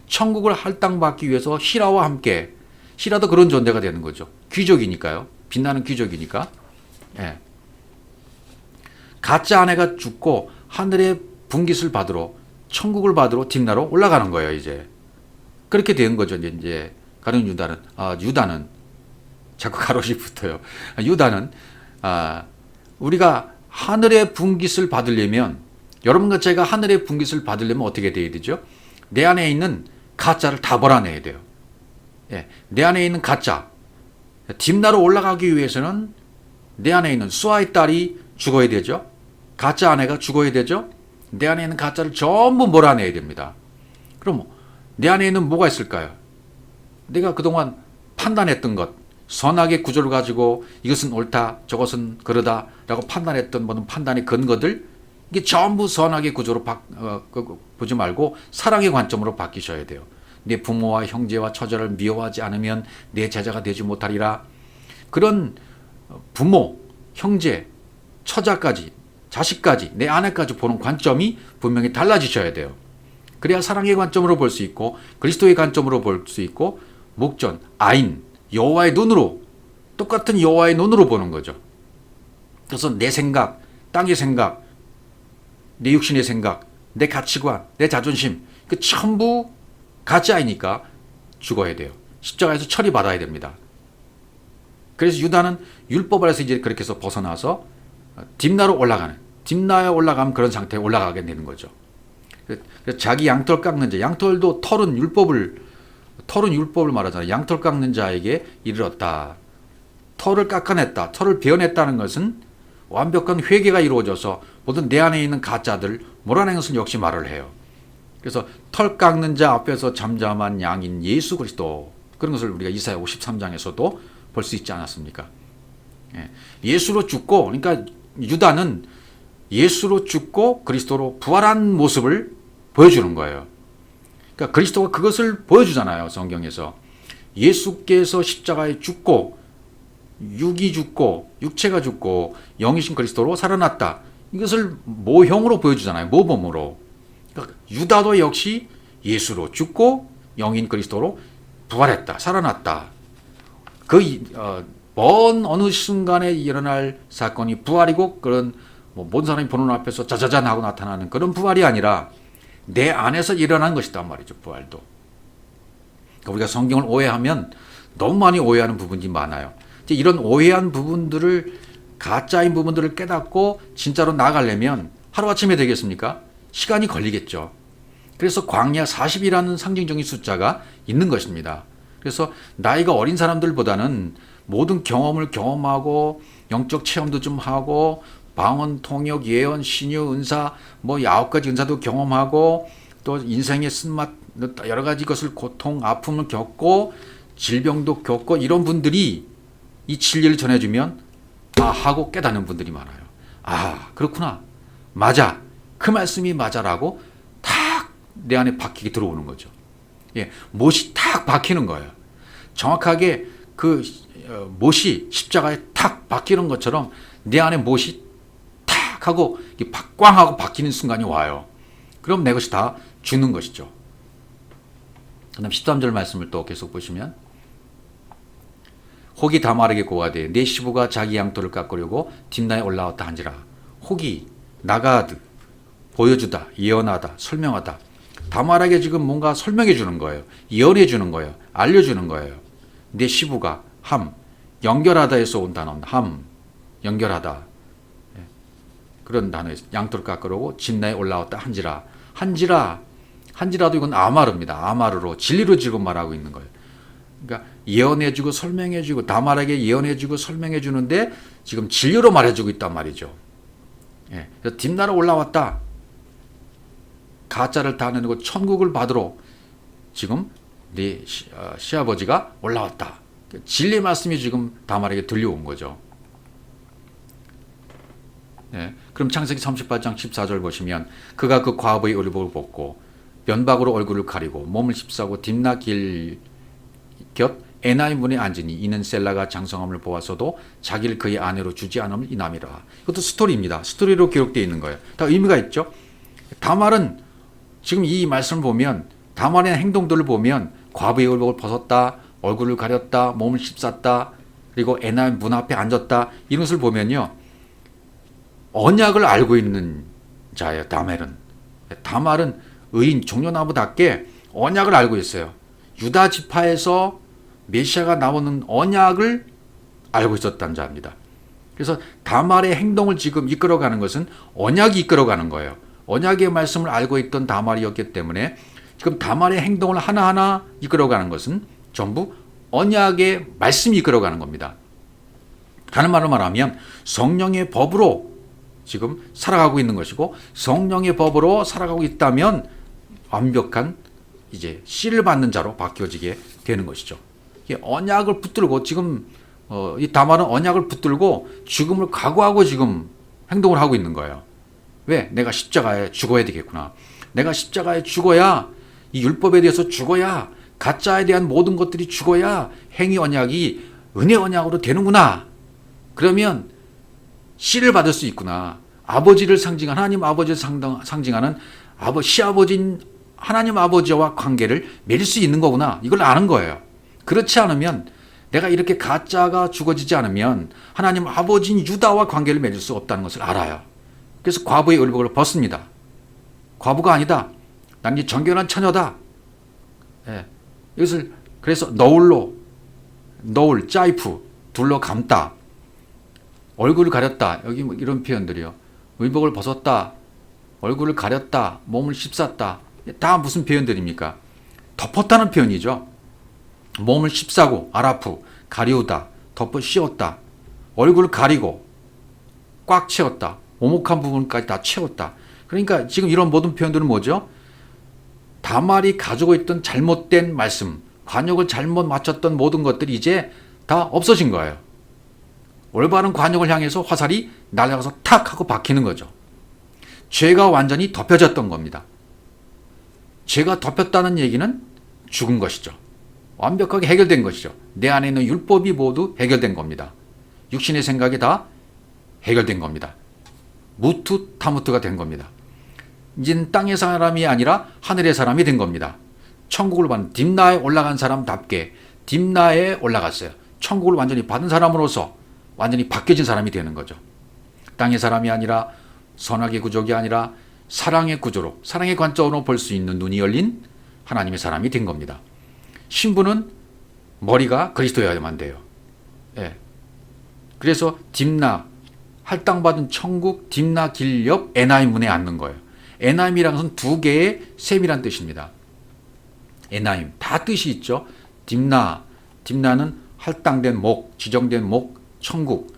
천국을 할당받기 위해서 히라와 함께, 히라도 그런 존재가 되는 거죠. 귀족이니까요. 빛나는 귀족이니까. 예. 가짜 아내가 죽고 하늘의 분깃을 받으러, 천국을 받으러 딥나로 올라가는 거예요, 이제. 그렇게 된 거죠, 이제. 가룟 유다는, 자꾸 가로시 붙어요. 유다는, 우리가 하늘의 분깃을 받으려면, 여러분과 제가 하늘의 분깃을 받으려면 어떻게 돼야 되죠? 내 안에 있는 가짜를 다 몰아내야 돼요. 예, 내 안에 있는 가짜. 딥나로 올라가기 위해서는 내 안에 있는 수아의 딸이 죽어야 되죠. 가짜 아내가 죽어야 되죠. 내 안에 있는 가짜를 전부 몰아내야 됩니다. 그럼 내 안에 있는 뭐가 있을까요? 내가 그동안 판단했던 것, 선악의 구조를 가지고 이것은 옳다, 저것은 그러다 라고 판단했던 모든 판단의 근거들, 이게 전부 선악의 구조로 보지 말고 사랑의 관점으로 바뀌셔야 돼요. 내 부모와 형제와 처자를 미워하지 않으면 내 제자가 되지 못하리라. 그런 부모, 형제, 처자까지, 자식까지, 내 아내까지 보는 관점이 분명히 달라지셔야 돼요. 그래야 사랑의 관점으로 볼 수 있고 그리스도의 관점으로 볼 수 있고 목전, 아인, 여호와의 눈으로, 똑같은 여호와의 눈으로 보는 거죠. 그래서 내 생각, 땅의 생각, 내 육신의 생각, 내 가치관, 내 자존심, 그 전부 가짜이니까 죽어야 돼요. 십자가에서 처리받아야 됩니다. 그래서 유다는 율법 아래서 이제 그렇게 해서 벗어나서 딥나로 올라가는, 딥나에 올라가면 그런 상태에 올라가게 되는 거죠. 그래서 자기 양털 깎는 자, 양털도 털은 율법을 말하잖아요. 양털 깎는 자에게 이르렀다. 털을 깎아냈다. 털을 베어냈다는 것은 완벽한 회개가 이루어져서 모든 내 안에 있는 가짜들 몰아내는 것을 역시 말을 해요. 그래서 털 깎는 자 앞에서 잠잠한 양인 예수 그리스도, 그런 것을 우리가 이사야 53장에서도 볼 수 있지 않았습니까? 예수로 죽고, 그러니까 유다는 예수로 죽고 그리스도로 부활한 모습을 보여주는 거예요. 그러니까 그리스도가 그것을 보여주잖아요. 성경에서 예수께서 십자가에 죽고 육이 죽고 육체가 죽고 영이신 그리스도로 살아났다. 이것을 모형으로 보여주잖아요. 모범으로. 그러니까 유다도 역시 예수로 죽고 영인 그리스도로 부활했다. 살아났다. 먼 어느 순간에 일어날 사건이 부활이고, 그런 모든 사람이 보는 앞에서 짜자잔 하고 나타나는 그런 부활이 아니라 내 안에서 일어난 것이단 말이죠. 부활도. 그러니까 우리가 성경을 오해하면 너무 많이 오해하는 부분이 많아요. 이런 오해한 부분들을, 가짜인 부분들을 깨닫고 진짜로 나가려면 하루아침에 되겠습니까? 시간이 걸리겠죠. 그래서 광야 40이라는 상징적인 숫자가 있는 것입니다. 그래서 나이가 어린 사람들보다는 모든 경험을 경험하고 영적 체험도 좀 하고 방언, 통역, 예언, 신유, 은사, 9가지 은사도 경험하고 또 인생의 쓴맛, 여러 가지 것을 고통, 아픔을 겪고 질병도 겪고 이런 분들이 이 진리를 전해주면 하고 깨닫는 분들이 많아요. 그렇구나. 맞아. 그 말씀이 맞아라고 탁 내 안에 박히게 들어오는 거죠. 못이 탁 박히는 거예요. 정확하게 그 못이 십자가에 탁 박히는 것처럼 내 안에 못이 탁 하고 꽝 하고 박히는 순간이 와요. 그럼 내 것이 다 죽는 것이죠. 그 다음 13절 말씀을 또 계속 보시면, 혹이 다말에게 고하되 내 시부가 자기 양털을 깎으려고 딥나에 올라왔다 한지라. 혹이 나가드, 보여주다, 예언하다, 설명하다. 다말에게 지금 뭔가 설명해 주는 거예요. 예언해 주는 거예요. 알려주는 거예요. 내 시부가 연결하다에서 온 단어입니다. 연결하다. 그런 단어에 양털을 깎으려고 dim나에 올라왔다 한지라. 한지라도 이건 아마르입니다. 아마르로 진리로 지금 말하고 있는 거예요. 그러니까 예언해주고 설명해주고 다말에게 예언해주고 설명해주는데 지금 진리로 말해주고 있단 말이죠. 예, 그래서 dim나로 올라왔다. 가짜를 다 내고 천국을 받으러 지금 네 시아버지가 올라왔다. 진리 말씀이 지금 다말에게 들려온 거죠. 예, 그럼 창세기 38장 14절 보시면 그가 그 과부의 의복을 벗고 면박으로 얼굴을 가리고 몸을 휩싸고 dim나 길 곁 에나임 문에 앉으니 이는 셀라가 장성함을 보았어도 자기를 그의 아내로 주지 않음을 인함이라. 이것도 스토리입니다. 스토리로 기록되어 있는 거예요. 다 의미가 있죠. 다말은 지금 이 말씀을 보면 다말의 행동들을 보면 과부의 의복을 벗었다, 얼굴을 가렸다, 몸을 휩쌌다, 그리고 에나임 문 앞에 앉았다, 이런 것을 보면요 언약을 알고 있는 자예요. 다말은 의인 종려나무답게 언약을 알고 있어요. 유다 지파에서 메시아가 나오는 언약을 알고 있었다는 자입니다. 그래서 다말의 행동을 지금 이끌어가는 것은 언약이 이끌어가는 거예요. 언약의 말씀을 알고 있던 다말이었기 때문에 지금 다말의 행동을 하나하나 이끌어가는 것은 전부 언약의 말씀이 이끌어가는 겁니다. 다른 말로 말하면 성령의 법으로 지금 살아가고 있는 것이고, 성령의 법으로 살아가고 있다면 완벽한 이제 씨를 받는 자로 바뀌어지게 되는 것이죠. 언약을 붙들고 지금 이 다말은 언약을 붙들고 죽음을 각오하고 지금 행동을 하고 있는 거예요. 왜? 내가 십자가에 죽어야 되겠구나. 내가 십자가에 죽어야 이 율법에 대해서 죽어야 가짜에 대한 모든 것들이 죽어야 행위 언약이 은혜 언약으로 되는구나. 그러면 씨를 받을 수 있구나. 아버지를 상징하는 하나님 아버지를 상징하는 시아버지인 하나님 아버지와 관계를 맺을 수 있는 거구나. 이걸 아는 거예요. 그렇지 않으면 내가 이렇게 가짜가 죽어지지 않으면 하나님 아버지인 유다와 관계를 맺을 수 없다는 것을 알아요. 그래서 과부의 의복을 벗습니다. 과부가 아니다. 난 이 정결한 처녀다. 예. 이것을 그래서 너울, 짜이프, 둘러 감다. 얼굴을 가렸다. 여기 뭐 이런 표현들이요. 의복을 벗었다. 얼굴을 가렸다. 몸을 씹쌌다. 다 무슨 표현들입니까? 덮었다는 표현이죠. 몸을 씹싸고 아라프, 가리우다, 덮어 씌웠다. 얼굴을 가리고 꽉 채웠다. 오목한 부분까지 다 채웠다. 그러니까 지금 이런 모든 표현들은 뭐죠? 다말이 가지고 있던 잘못된 말씀, 관역을 잘못 맞췄던 모든 것들이 이제 다 없어진 거예요. 올바른 관역을 향해서 화살이 날아가서 탁 하고 박히는 거죠. 죄가 완전히 덮여졌던 겁니다. 죄가 덮였다는 얘기는 죽은 것이죠. 완벽하게 해결된 것이죠. 내 안에 있는 율법이 모두 해결된 겁니다. 육신의 생각이 다 해결된 겁니다. 무투 타무트가 된 겁니다. 이제는 땅의 사람이 아니라 하늘의 사람이 된 겁니다. 천국을 받은 dim나에 올라간 사람답게 dim나에 올라갔어요. 천국을 완전히 받은 사람으로서 완전히 바뀌어진 사람이 되는 거죠. 땅의 사람이 아니라 선악의 구족이 아니라 사랑의 구조로, 사랑의 관점으로 볼 수 있는 눈이 열린 하나님의 사람이 된 겁니다. 신부는 머리가 그리스도여야만 돼요. 예. 그래서 dim나, 할당받은 천국 dim나 길 옆 에나임 문에 앉는 거예요. 에나임이라는 것은 두 개의 셈이란 뜻입니다. 에나임, 다 뜻이 있죠. dim나는 할당된 목, 지정된 목, 천국.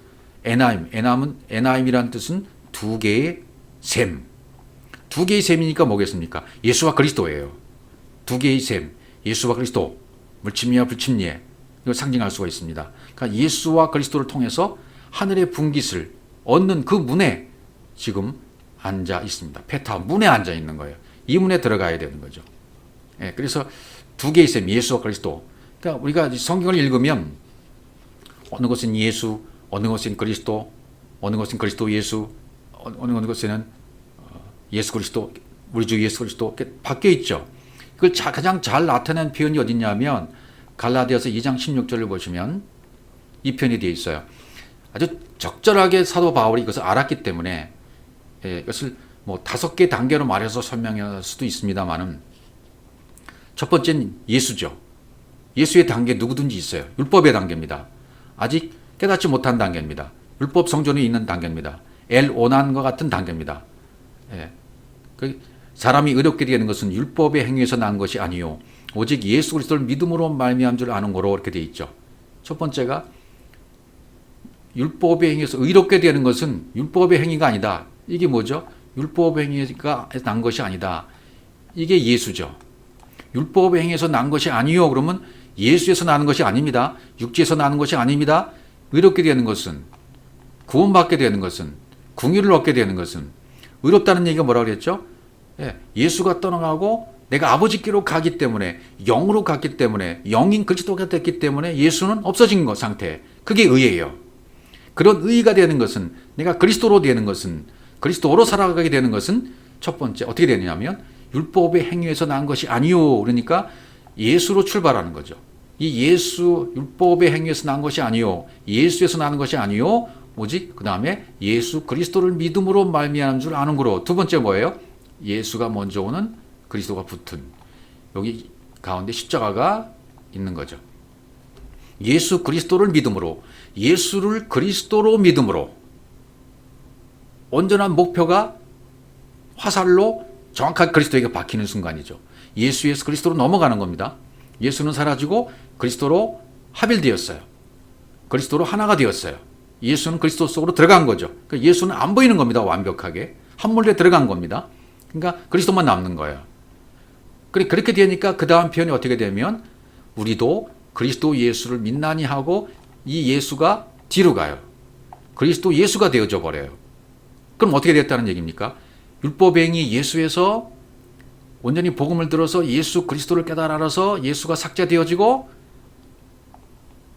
에나임이라는 뜻은 두 개의 셈. 두 개의 셈이니까 뭐겠습니까? 예수와 그리스도예요. 두 개의 셈, 예수와 그리스도, 물침례와 불침례, 이걸 상징할 수가 있습니다. 그러니까 예수와 그리스도를 통해서 하늘의 분깃을 얻는 그 문에 지금 앉아 있습니다. 페타 문에 앉아 있는 거예요. 이 문에 들어가야 되는 거죠. 예, 그래서 두 개의 셈, 예수와 그리스도. 그러니까 우리가 성경을 읽으면 어느 것은 예수, 어느 것은 그리스도, 어느 것은 그리스도 예수, 어느 것에는 예수 그리스도, 우리 주 예수 그리스도 이렇게 바뀌어 있죠. 그걸 가장 잘 나타낸 표현이 어디냐면 갈라디아서 2장 16절을 보시면 이 표현이 되어 있어요. 아주 적절하게 사도 바울이 이것을 알았기 때문에 이것을 뭐 5개 단계로 말해서 설명할 수도 있습니다만은 첫 번째는 예수죠. 예수의 단계 누구든지 있어요. 율법의 단계입니다. 아직 깨닫지 못한 단계입니다. 율법 성전에 있는 단계입니다. 엘오난과 같은 단계입니다. 예. 그 사람이 의롭게 되는 것은 율법의 행위에서 난 것이 아니요 오직 예수 그리스도를 믿음으로 말미암은 줄 아는 거로 이렇게 돼 있죠. 첫 번째가 율법의 행위에서 의롭게 되는 것은 율법의 행위가 아니다. 이게 뭐죠? 율법의 행위가 난 것이 아니다. 이게 예수죠. 율법의 행위에서 난 것이 아니요. 그러면 예수에서 나는 것이 아닙니다. 육지에서 나는 것이 아닙니다. 의롭게 되는 것은, 구원받게 되는 것은, 긍휼을 얻게 되는 것은, 의롭다는 얘기가 뭐라고 그랬죠? 예, 예수가 떠나가고 내가 아버지께로 가기 때문에, 영으로 갔기 때문에, 영인 그리스도가 됐기 때문에 예수는 없어진 것 상태. 그게 의예요. 그런 의가 되는 것은, 내가 그리스도로 되는 것은, 그리스도로 살아가게 되는 것은 첫 번째 어떻게 되느냐면 율법의 행위에서 난 것이 아니요. 그러니까 예수로 출발하는 거죠. 이 예수, 율법의 행위에서 난 것이 아니요. 예수에서 나는 것이 아니요. 오직 그 다음에 예수 그리스도를 믿음으로 말미암은 줄 아는 거로. 두 번째 뭐예요? 예수가 먼저 오는 그리스도가 붙은 여기 가운데 십자가가 있는 거죠. 예수 그리스도를 믿음으로, 예수를 그리스도로 믿음으로. 온전한 목표가 화살로 정확하게 그리스도에게 박히는 순간이죠. 예수에서 그리스도로 넘어가는 겁니다. 예수는 사라지고 그리스도로 합일되었어요. 그리스도로 하나가 되었어요. 예수는 그리스도 속으로 들어간 거죠. 그러니까 예수는 안 보이는 겁니다. 완벽하게. 한물에 들어간 겁니다. 그러니까 그리스도만 남는 거예요. 그렇게 되니까 그 다음 표현이 어떻게 되면 우리도 그리스도 예수를 믿나니 하고 이 예수가 뒤로 가요. 그리스도 예수가 되어져 버려요. 그럼 어떻게 됐다는 얘기입니까? 율법의 행위 예수에서 온전히 복음을 들어서 예수 그리스도를 깨달아 알아서 예수가 삭제되어지고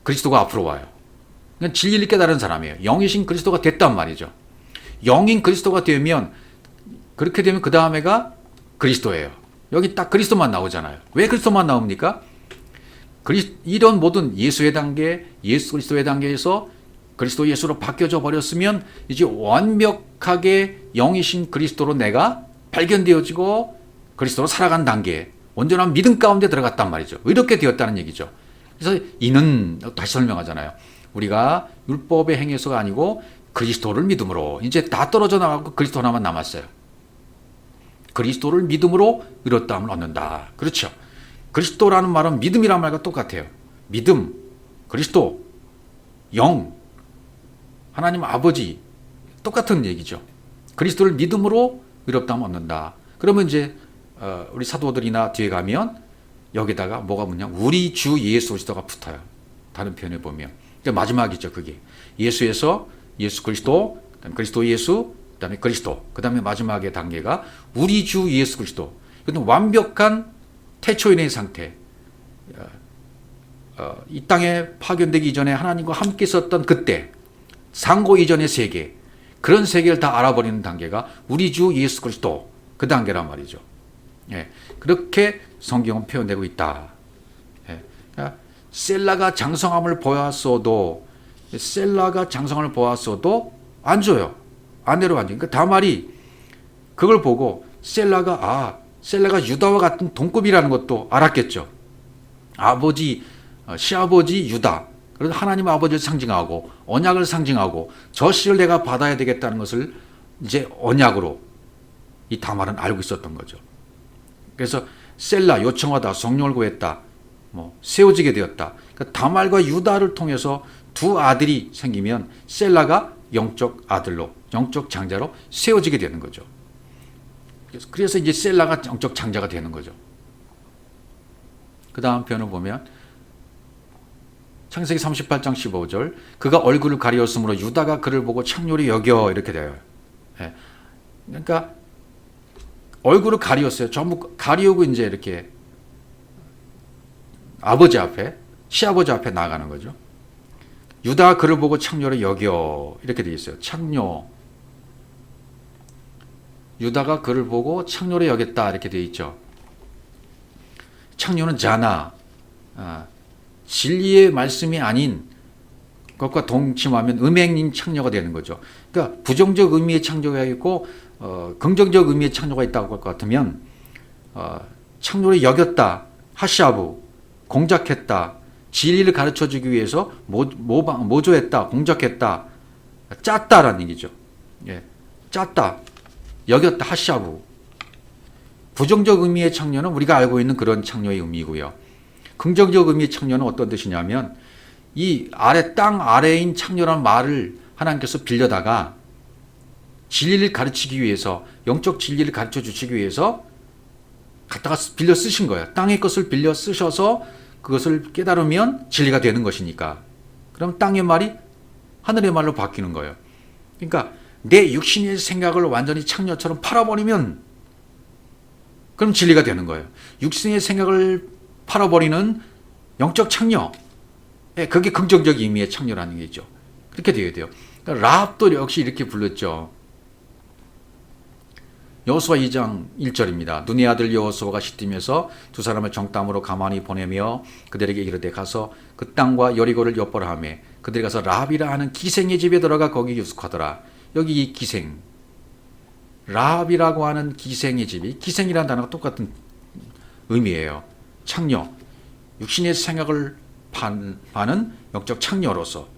그리스도가 앞으로 와요. 그러니까 진리를 깨달은 사람이에요. 영이신 그리스도가 됐단 말이죠. 영인 그리스도가 되면 그렇게 되면 그 다음에가 그리스도예요. 여기 딱 그리스도만 나오잖아요. 왜 그리스도만 나옵니까? 이런 모든 예수의 단계, 예수 그리스도의 단계에서 그리스도 예수로 바뀌어져 버렸으면 이제 완벽하게 영이신 그리스도로 내가 발견되어지고 그리스도로 살아간 단계, 온전한 믿음 가운데 들어갔단 말이죠. 이렇게 되었다는 얘기죠. 그래서 이는 다시 설명하잖아요. 우리가 율법의 행위에서가 아니고 그리스도를 믿음으로 이제 다 떨어져 나가고 그리스도 하나만 남았어요. 그리스도를 믿음으로 의롭다함을 얻는다. 그렇죠. 그리스도라는 말은 믿음이라는 말과 똑같아요. 믿음, 그리스도, 영, 하나님 아버지 똑같은 얘기죠. 그리스도를 믿음으로 의롭다함을 얻는다. 그러면 이제 우리 사도들이나 뒤에 가면 여기다가 뭐가 뭐냐? 우리 주 예수 그리스도가 붙어요. 다른 표현에 보면. 그러니까 마지막이죠. 그게. 예수에서 예수 그리스도, 그다음에 그리스도 예수, 그다음에 그리스도. 그다음에 마지막의 단계가 우리 주 예수 그리스도. 이건 완벽한 태초인의 상태. 이 땅에 파견되기 이전에 하나님과 함께 있었던 그때 상고 이전의 세계, 그런 세계를 다 알아버리는 단계가 우리 주 예수 그리스도 그 단계란 말이죠. 예, 그렇게 성경은 표현되고 있다. 예, 그러니까 셀라가 장성함을 보았어도 안 줘요. 안 내려가죠. 그러니까 다말이 그걸 보고 셀라가 유다와 같은 동급이라는 것도 알았겠죠. 시아버지 유다. 그래서 하나님 아버지를 상징하고 언약을 상징하고 저 씨를 내가 받아야 되겠다는 것을 이제 언약으로 이 다말은 알고 있었던 거죠. 그래서 셀라 요청하다 성령을 구했다. 세워지게 되었다. 그러니까 다말과 유다를 통해서 두 아들이 생기면 셀라가 영적 아들로 영적 장자로 세워지게 되는 거죠. 그래서 이제 셀라가 영적 장자가 되는 거죠. 그 다음 표현을 보면 창세기 38장 15절 그가 얼굴을 가리었으므로 유다가 그를 보고 창렬히 여겨 이렇게 돼요. 예. 그러니까 얼굴을 가리었어요. 전부 가리우고 이제 이렇게 아버지 앞에 시아버지 앞에 나가는 거죠. 유다가 그를 보고 창렬히 여겨 이렇게 되어 있어요. 창렬. 유다가 그를 보고 창렬히 여겼다 이렇게 되어 있죠. 창렬은 자나 진리의 말씀이 아닌 것과 동침하면 음행인 창조가 되는 거죠. 그러니까 부정적 의미의 창조가 있고 긍정적 의미의 창조가 있다고 할 것 같으면 창조를 여겼다, 하샤부, 공작했다, 진리를 가르쳐주기 위해서 모조했다, 공작했다, 짰다라는 얘기죠. 예, 짰다, 여겼다, 하샤부. 부정적 의미의 창녀는 우리가 알고 있는 그런 창녀의 의미고요. 긍정적 의미의 창녀는 어떤 뜻이냐면 이 아래 땅 아래인 창녀라는 말을 하나님께서 빌려다가 진리를 가르치기 위해서, 영적 진리를 가르쳐 주시기 위해서 갖다가 빌려 쓰신 거예요. 땅의 것을 빌려 쓰셔서 그것을 깨달으면 진리가 되는 것이니까. 그럼 땅의 말이 하늘의 말로 바뀌는 거예요. 그러니까 내 육신의 생각을 완전히 창녀처럼 팔아버리면 그럼 진리가 되는 거예요. 육신의 생각을 팔아버리는 영적 창녀. 그게 긍정적 의미의 창녀라는 얘기죠. 그렇게 되어야 돼요. 그러니까 라합도 역시 이렇게 불렀죠. 여호수아 2장 1절입니다. 눈의 아들 여호수아가 시뛰면서 두 사람을 정탐으로 가만히 보내며 그들에게 이르되 가서 그 땅과 여리고를 엿보라 하며 그들이 가서 라합이라 하는 기생의 집에 들어가 거기 유숙하더라. 여기 이 기생, 라합이라고 하는 기생의 집이, 기생이라는 단어가 똑같은 의미예요. 창녀, 육신의 생각을 파는 영적 창녀로서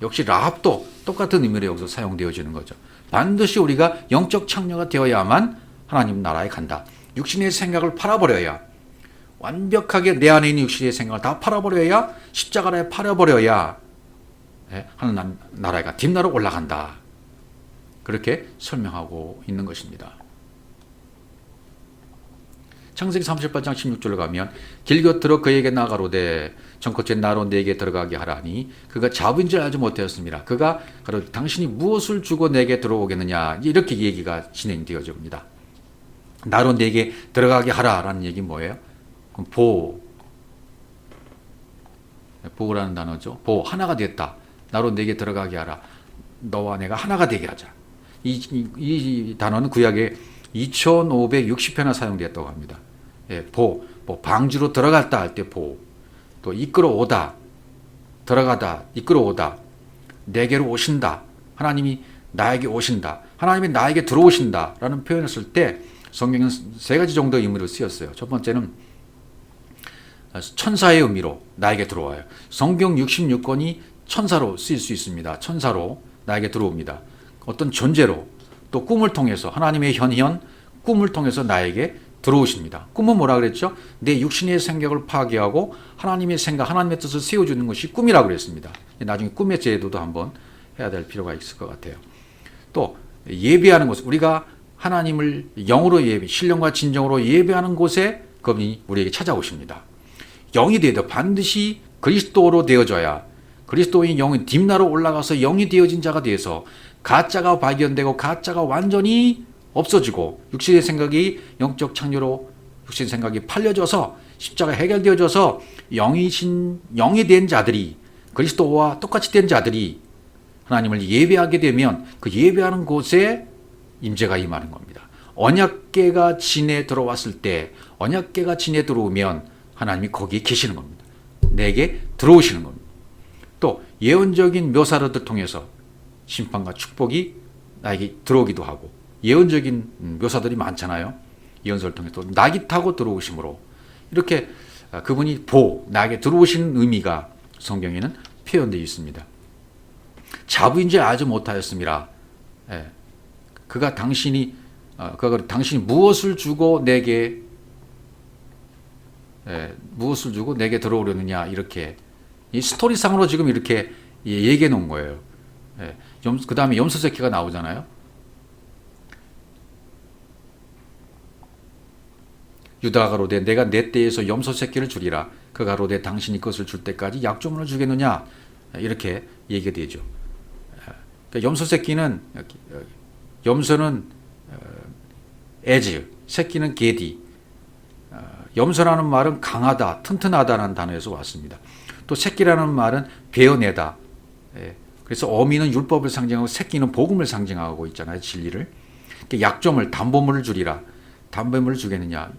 역시 라합도 똑같은 의미로 여기서 사용되어지는 거죠. 반드시 우리가 영적 창녀가 되어야만 하나님 나라에 간다. 육신의 생각을 팔아버려야, 완벽하게 내 안에 있는 육신의 생각을 다 팔아버려야, 십자가에 팔아버려야 하나님 나라에 가, 뒷나라로 올라간다. 그렇게 설명하고 있는 것입니다. 창세기 38장 16절로 가면 길 곁으로 그에게 나가로되 전코째 나로 내게 들어가게 하라니 그가 잡은 줄 알지 못하였습니다. 그가 가로되 당신이 무엇을 주고 내게 들어오겠느냐, 이렇게 얘기가 진행되어집니다. 나로 내게 들어가게 하라라는 얘기 뭐예요? 그럼 보라는 단어죠. 하나가 됐다. 나로 내게 들어가게 하라. 너와 내가 하나가 되게 하자. 이 단어는 구약에 2560회나 사용되었다고 합니다. 방주로 들어갔다 할 때 또 이끌어오다, 들어가다, 이끌어오다, 내게로 오신다, 하나님이 나에게 오신다, 하나님이 나에게 들어오신다 라는 표현을 쓸 때 성경은 세 가지 정도의 의미로 쓰였어요. 첫 번째는 천사의 의미로 나에게 들어와요. 성경 66권이 천사로 쓰일 수 있습니다. 천사로 나에게 들어옵니다. 어떤 존재로, 또 꿈을 통해서, 하나님의 현현, 꿈을 통해서 나에게 들어오십니다. 꿈은 뭐라 그랬죠? 내 육신의 생각을 파괴하고 하나님의 생각, 하나님의 뜻을 세워주는 것이 꿈이라고 그랬습니다. 나중에 꿈의 제도도 한번 해야 될 필요가 있을 것 같아요. 또 예배하는 곳, 우리가 하나님을 영으로 신령과 진정으로 예배하는 곳에 그분이 우리에게 찾아오십니다. 영이 되어도 반드시 그리스도로 되어져야, 그리스도인 영은 뒷나로 올라가서 영이 되어진 자가 되어서 가짜가 발견되고 가짜가 완전히 없어지고 육신의 생각이 영적 창녀로 육신의 생각이 팔려져서 십자가 해결되어져서 영이 된 자들이, 그리스도와 똑같이 된 자들이 하나님을 예배하게 되면 그 예배하는 곳에 임재가 임하는 겁니다. 언약궤가 진에 들어왔을 때, 언약궤가 진에 들어오면 하나님이 거기에 계시는 겁니다. 내게 들어오시는 겁니다. 또 예언적인 묘사들을 통해서 심판과 축복이 나에게 들어오기도 하고, 예언적인 묘사들이 많잖아요. 예언서를 통해 또 낙이 타고 들어오심으로, 이렇게 그분이 나에게 들어오시는 의미가 성경에는 표현되어 있습니다. 자부인 줄 알지 못하였습니다. 그가 당신이 무엇을 주고 내게 들어오려느냐, 이렇게 이 스토리상으로 지금 이렇게 얘기해 놓은 거예요. 그 다음에 염소새끼가 나오잖아요. 유다가 가로되 내가 내 떼에서 염소새끼를 주리라. 그가 가로되 당신이 그것을 줄 때까지 약조문을 주겠느냐, 이렇게 얘기가 되죠. 그러니까 염소새끼는, 염소는 에즈, 새끼는 게디. 염소라는 말은 강하다, 튼튼하다는 단어에서 왔습니다. 또 새끼라는 말은 베어내다. 그래서 어미는 율법을 상징하고 새끼는 복음을 상징하고 있잖아요. 진리를. 약점을, 담보물을 주리라. 담보물을 주겠느냐.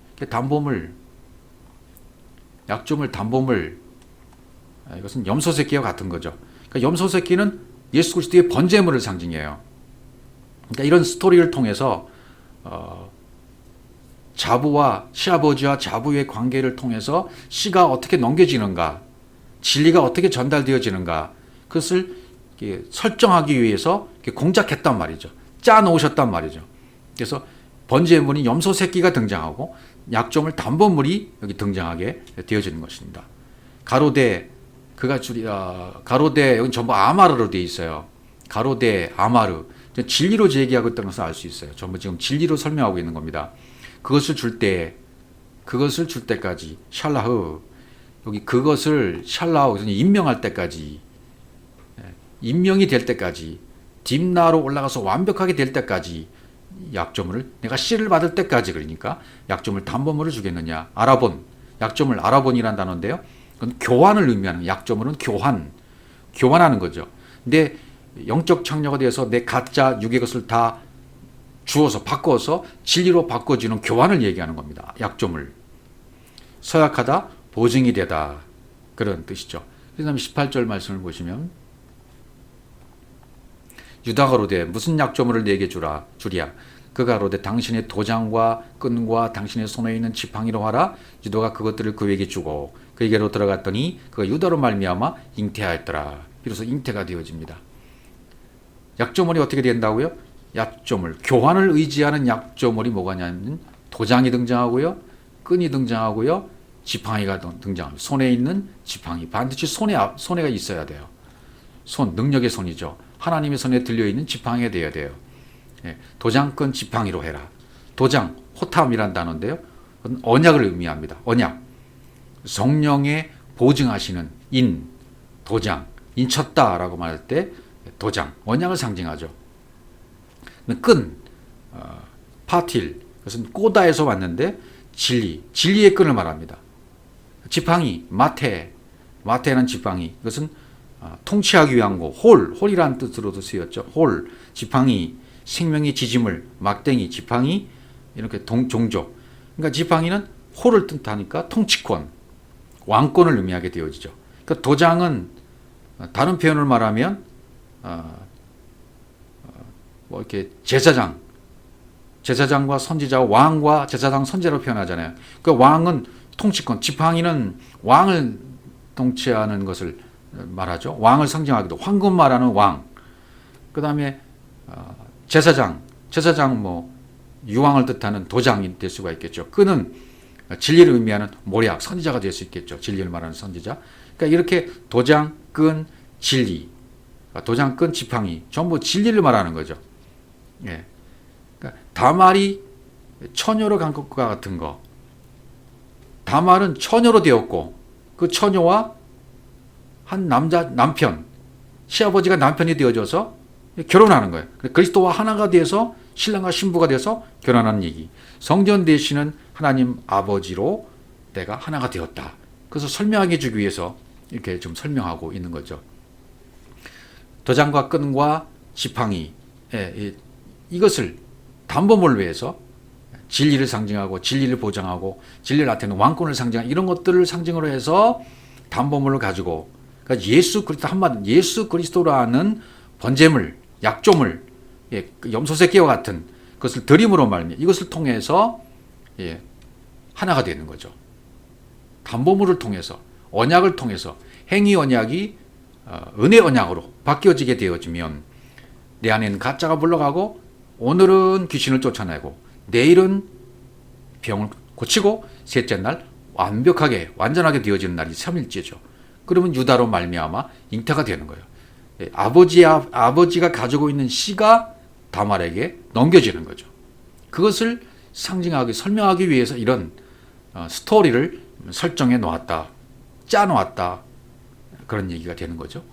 약점을, 담보물. 이것은 염소새끼와 같은 거죠. 그러니까 염소새끼는 예수 그리스도의 번제물을 상징해요. 그러니까 이런 스토리를 통해서 자부와 시아버지와 자부의 관계를 통해서 씨가 어떻게 넘겨지는가, 진리가 어떻게 전달되어지는가, 그것을 설정하기 위해서 공작했단 말이죠. 짜 놓으셨단 말이죠. 그래서 번제물이 염소 새끼가 등장하고 약조물 담보물이 여기 등장하게 되어지는 것입니다. 가로대 그가 가로대 여기 전부 아마르로 되어 있어요. 가로대 아마르 진리로 제기하고 있다는 것을 알 수 있어요. 전부 지금 진리로 설명하고 있는 겁니다. 그것을 줄 때까지 샬라흐 여기 그것을 샬라흐 임명할 때까지 임명이 될 때까지 딥나로 올라가서 완벽하게 될 때까지 약조물을 내가 씨를 받을 때까지 그러니까 약조물 담보물을 주겠느냐. 아라본 약조물 아라본이라는 단어인데요. 그건 교환을 의미하는 약조물은 교환하는 거죠. 근데 영적 창녀가 되어서 내 가짜 육의 것을 다 주어서 바꿔서 진리로 바꿔주는 교환을 얘기하는 겁니다. 약조물. 서약하다 보증이 되다 그런 뜻이죠. 그 다음에 18절 말씀을 보시면 유다가 가로되 무슨 약조물을 내게 주랴. 그가 가로되 당신의 도장과 끈과 당신의 손에 있는 지팡이로 하라. 유다가 그것들을 그에게 주고 그에게로 들어갔더니 그가 유다로 말미암아 잉태하였더라. 비로소 잉태가 되어집니다. 약조물이 어떻게 된다고요? 약조물, 교환을 의지하는 약조물이 뭐가 냐면 도장이 등장하고요. 끈이 등장하고요. 지팡이가 등장합니다. 손에 있는 지팡이. 반드시 손에가 있어야 돼요. 능력의 손이죠. 하나님의 손에 들려있는 지팡이가 되어야 돼요. 도장, 끈, 지팡이로 해라. 도장, 호탐이란 단어인데요. 그건 언약을 의미합니다. 언약. 성령에 보증하시는 도장, 인쳤다라고 말할 때 도장, 언약을 상징하죠. 끈, 파틸, 그것은 꼬다에서 왔는데 진리의 끈을 말합니다. 지팡이, 마테는 지팡이, 그것은 통치하기 위한 거, 홀이라는 뜻으로도 쓰였죠. 지팡이, 생명의 지짐을, 막댕이, 지팡이, 이렇게 종족. 그러니까 지팡이는 홀을 뜻하니까 통치권, 왕권을 의미하게 되어지죠. 그러니까 도장은 다른 표현을 말하면 뭐 이렇게 제사장과 선지자, 왕과 제사장, 선지자로 표현하잖아요. 그 왕은 통치권, 지팡이는 왕을 통치하는 것을 말하죠. 왕을 상징하기도 황금 말하는 왕. 그 다음에 제사장 뭐 유황을 뜻하는 도장이 될 수가 있겠죠. 끈은 진리를 의미하는 모략, 선지자가 될 수 있겠죠. 진리를 말하는 선지자. 그러니까 이렇게 도장, 끈, 진리, 도장, 끈, 지팡이 전부 진리를 말하는 거죠. 예. 그러니까 다말이 처녀로 간 것과 같은 거. 다말은 처녀로 되었고 그 처녀와 한 남편, 시아버지가 남편이 되어져서 결혼하는 거예요. 그리스도와 하나가 돼서 신랑과 신부가 돼서 결혼하는 얘기. 성전 되시는 하나님 아버지로 내가 하나가 되었다. 그래서 설명해 주기 위해서 이렇게 좀 설명하고 있는 거죠. 도장과 끈과 지팡이, 이것을 담보물을 위해서 진리를 상징하고 진리를 보장하고 진리를 나타내는 왕권을 상징하는 이런 것들을 상징으로 해서 담보물을 가지고 그러니까 예수 그리스도라는 번제물, 약조물, 염소새끼와 같은 것을 드림으로 말미 이것을 통해서 하나가 되는 거죠. 담보물을 통해서 언약을 통해서 행위 언약이 은혜 언약으로 바뀌어지게 되어지면 내 안에는 가짜가 물러가고 오늘은 귀신을 쫓아내고 내일은 병을 고치고 셋째 날 완전하게 되어지는 날이 3일째죠. 그러면 유다로 말미암아 잉태가 되는 거예요. 아버지가 가지고 있는 씨가 다말에게 넘겨지는 거죠. 그것을 설명하기 위해서 이런 스토리를 설정해 놓았다, 짜 놓았다 그런 얘기가 되는 거죠.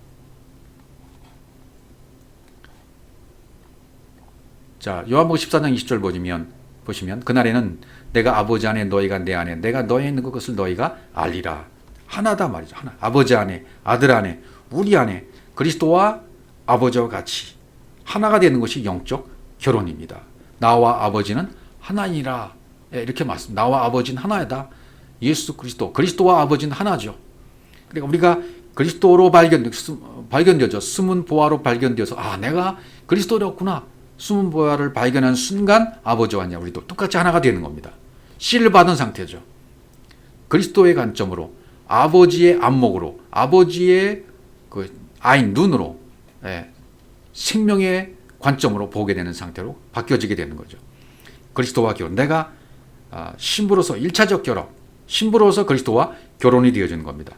자, 요한복음 14장 20절 보시면 그날에는 내가 아버지 안에 너희가 내 안에 내가 너희에 있는 것을 너희가 알리라. 하나다 말이죠. 하나. 아버지 안에, 아들 안에, 우리 안에 그리스도와 아버지와 같이 하나가 되는 것이 영적 결혼입니다. 나와 아버지는 하나이라. 이렇게 말씀. 나와 아버지는 하나이다. 예수 그리스도와 아버지는 하나죠. 그러니까 우리가 그리스도로 발견되죠. 숨은 보화로 발견되어서 내가 그리스도였구나. 숨은 보화를 발견한 순간 아버지와 우리도 똑같이 하나가 되는 겁니다. 씨를 받은 상태죠. 그리스도의 관점으로 아버지의 안목으로 아버지의 그 아인 눈으로 생명의 관점으로 보게 되는 상태로 바뀌어지게 되는 거죠. 그리스도와 결혼. 내가 신부로서 1차적 결혼, 신부로서 그리스도와 결혼이 되어지는 겁니다.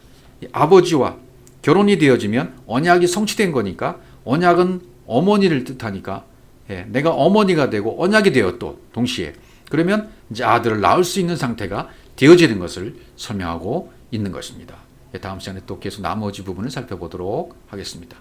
아버지와 결혼이 되어지면 언약이 성취된 거니까, 언약은 어머니를 뜻하니까 내가 어머니가 되고 언약이 되어 또 동시에, 그러면 이제 아들을 낳을 수 있는 상태가 되어지는 것을 설명하고 있는 것입니다. 다음 시간에 또 계속 나머지 부분을 살펴보도록 하겠습니다.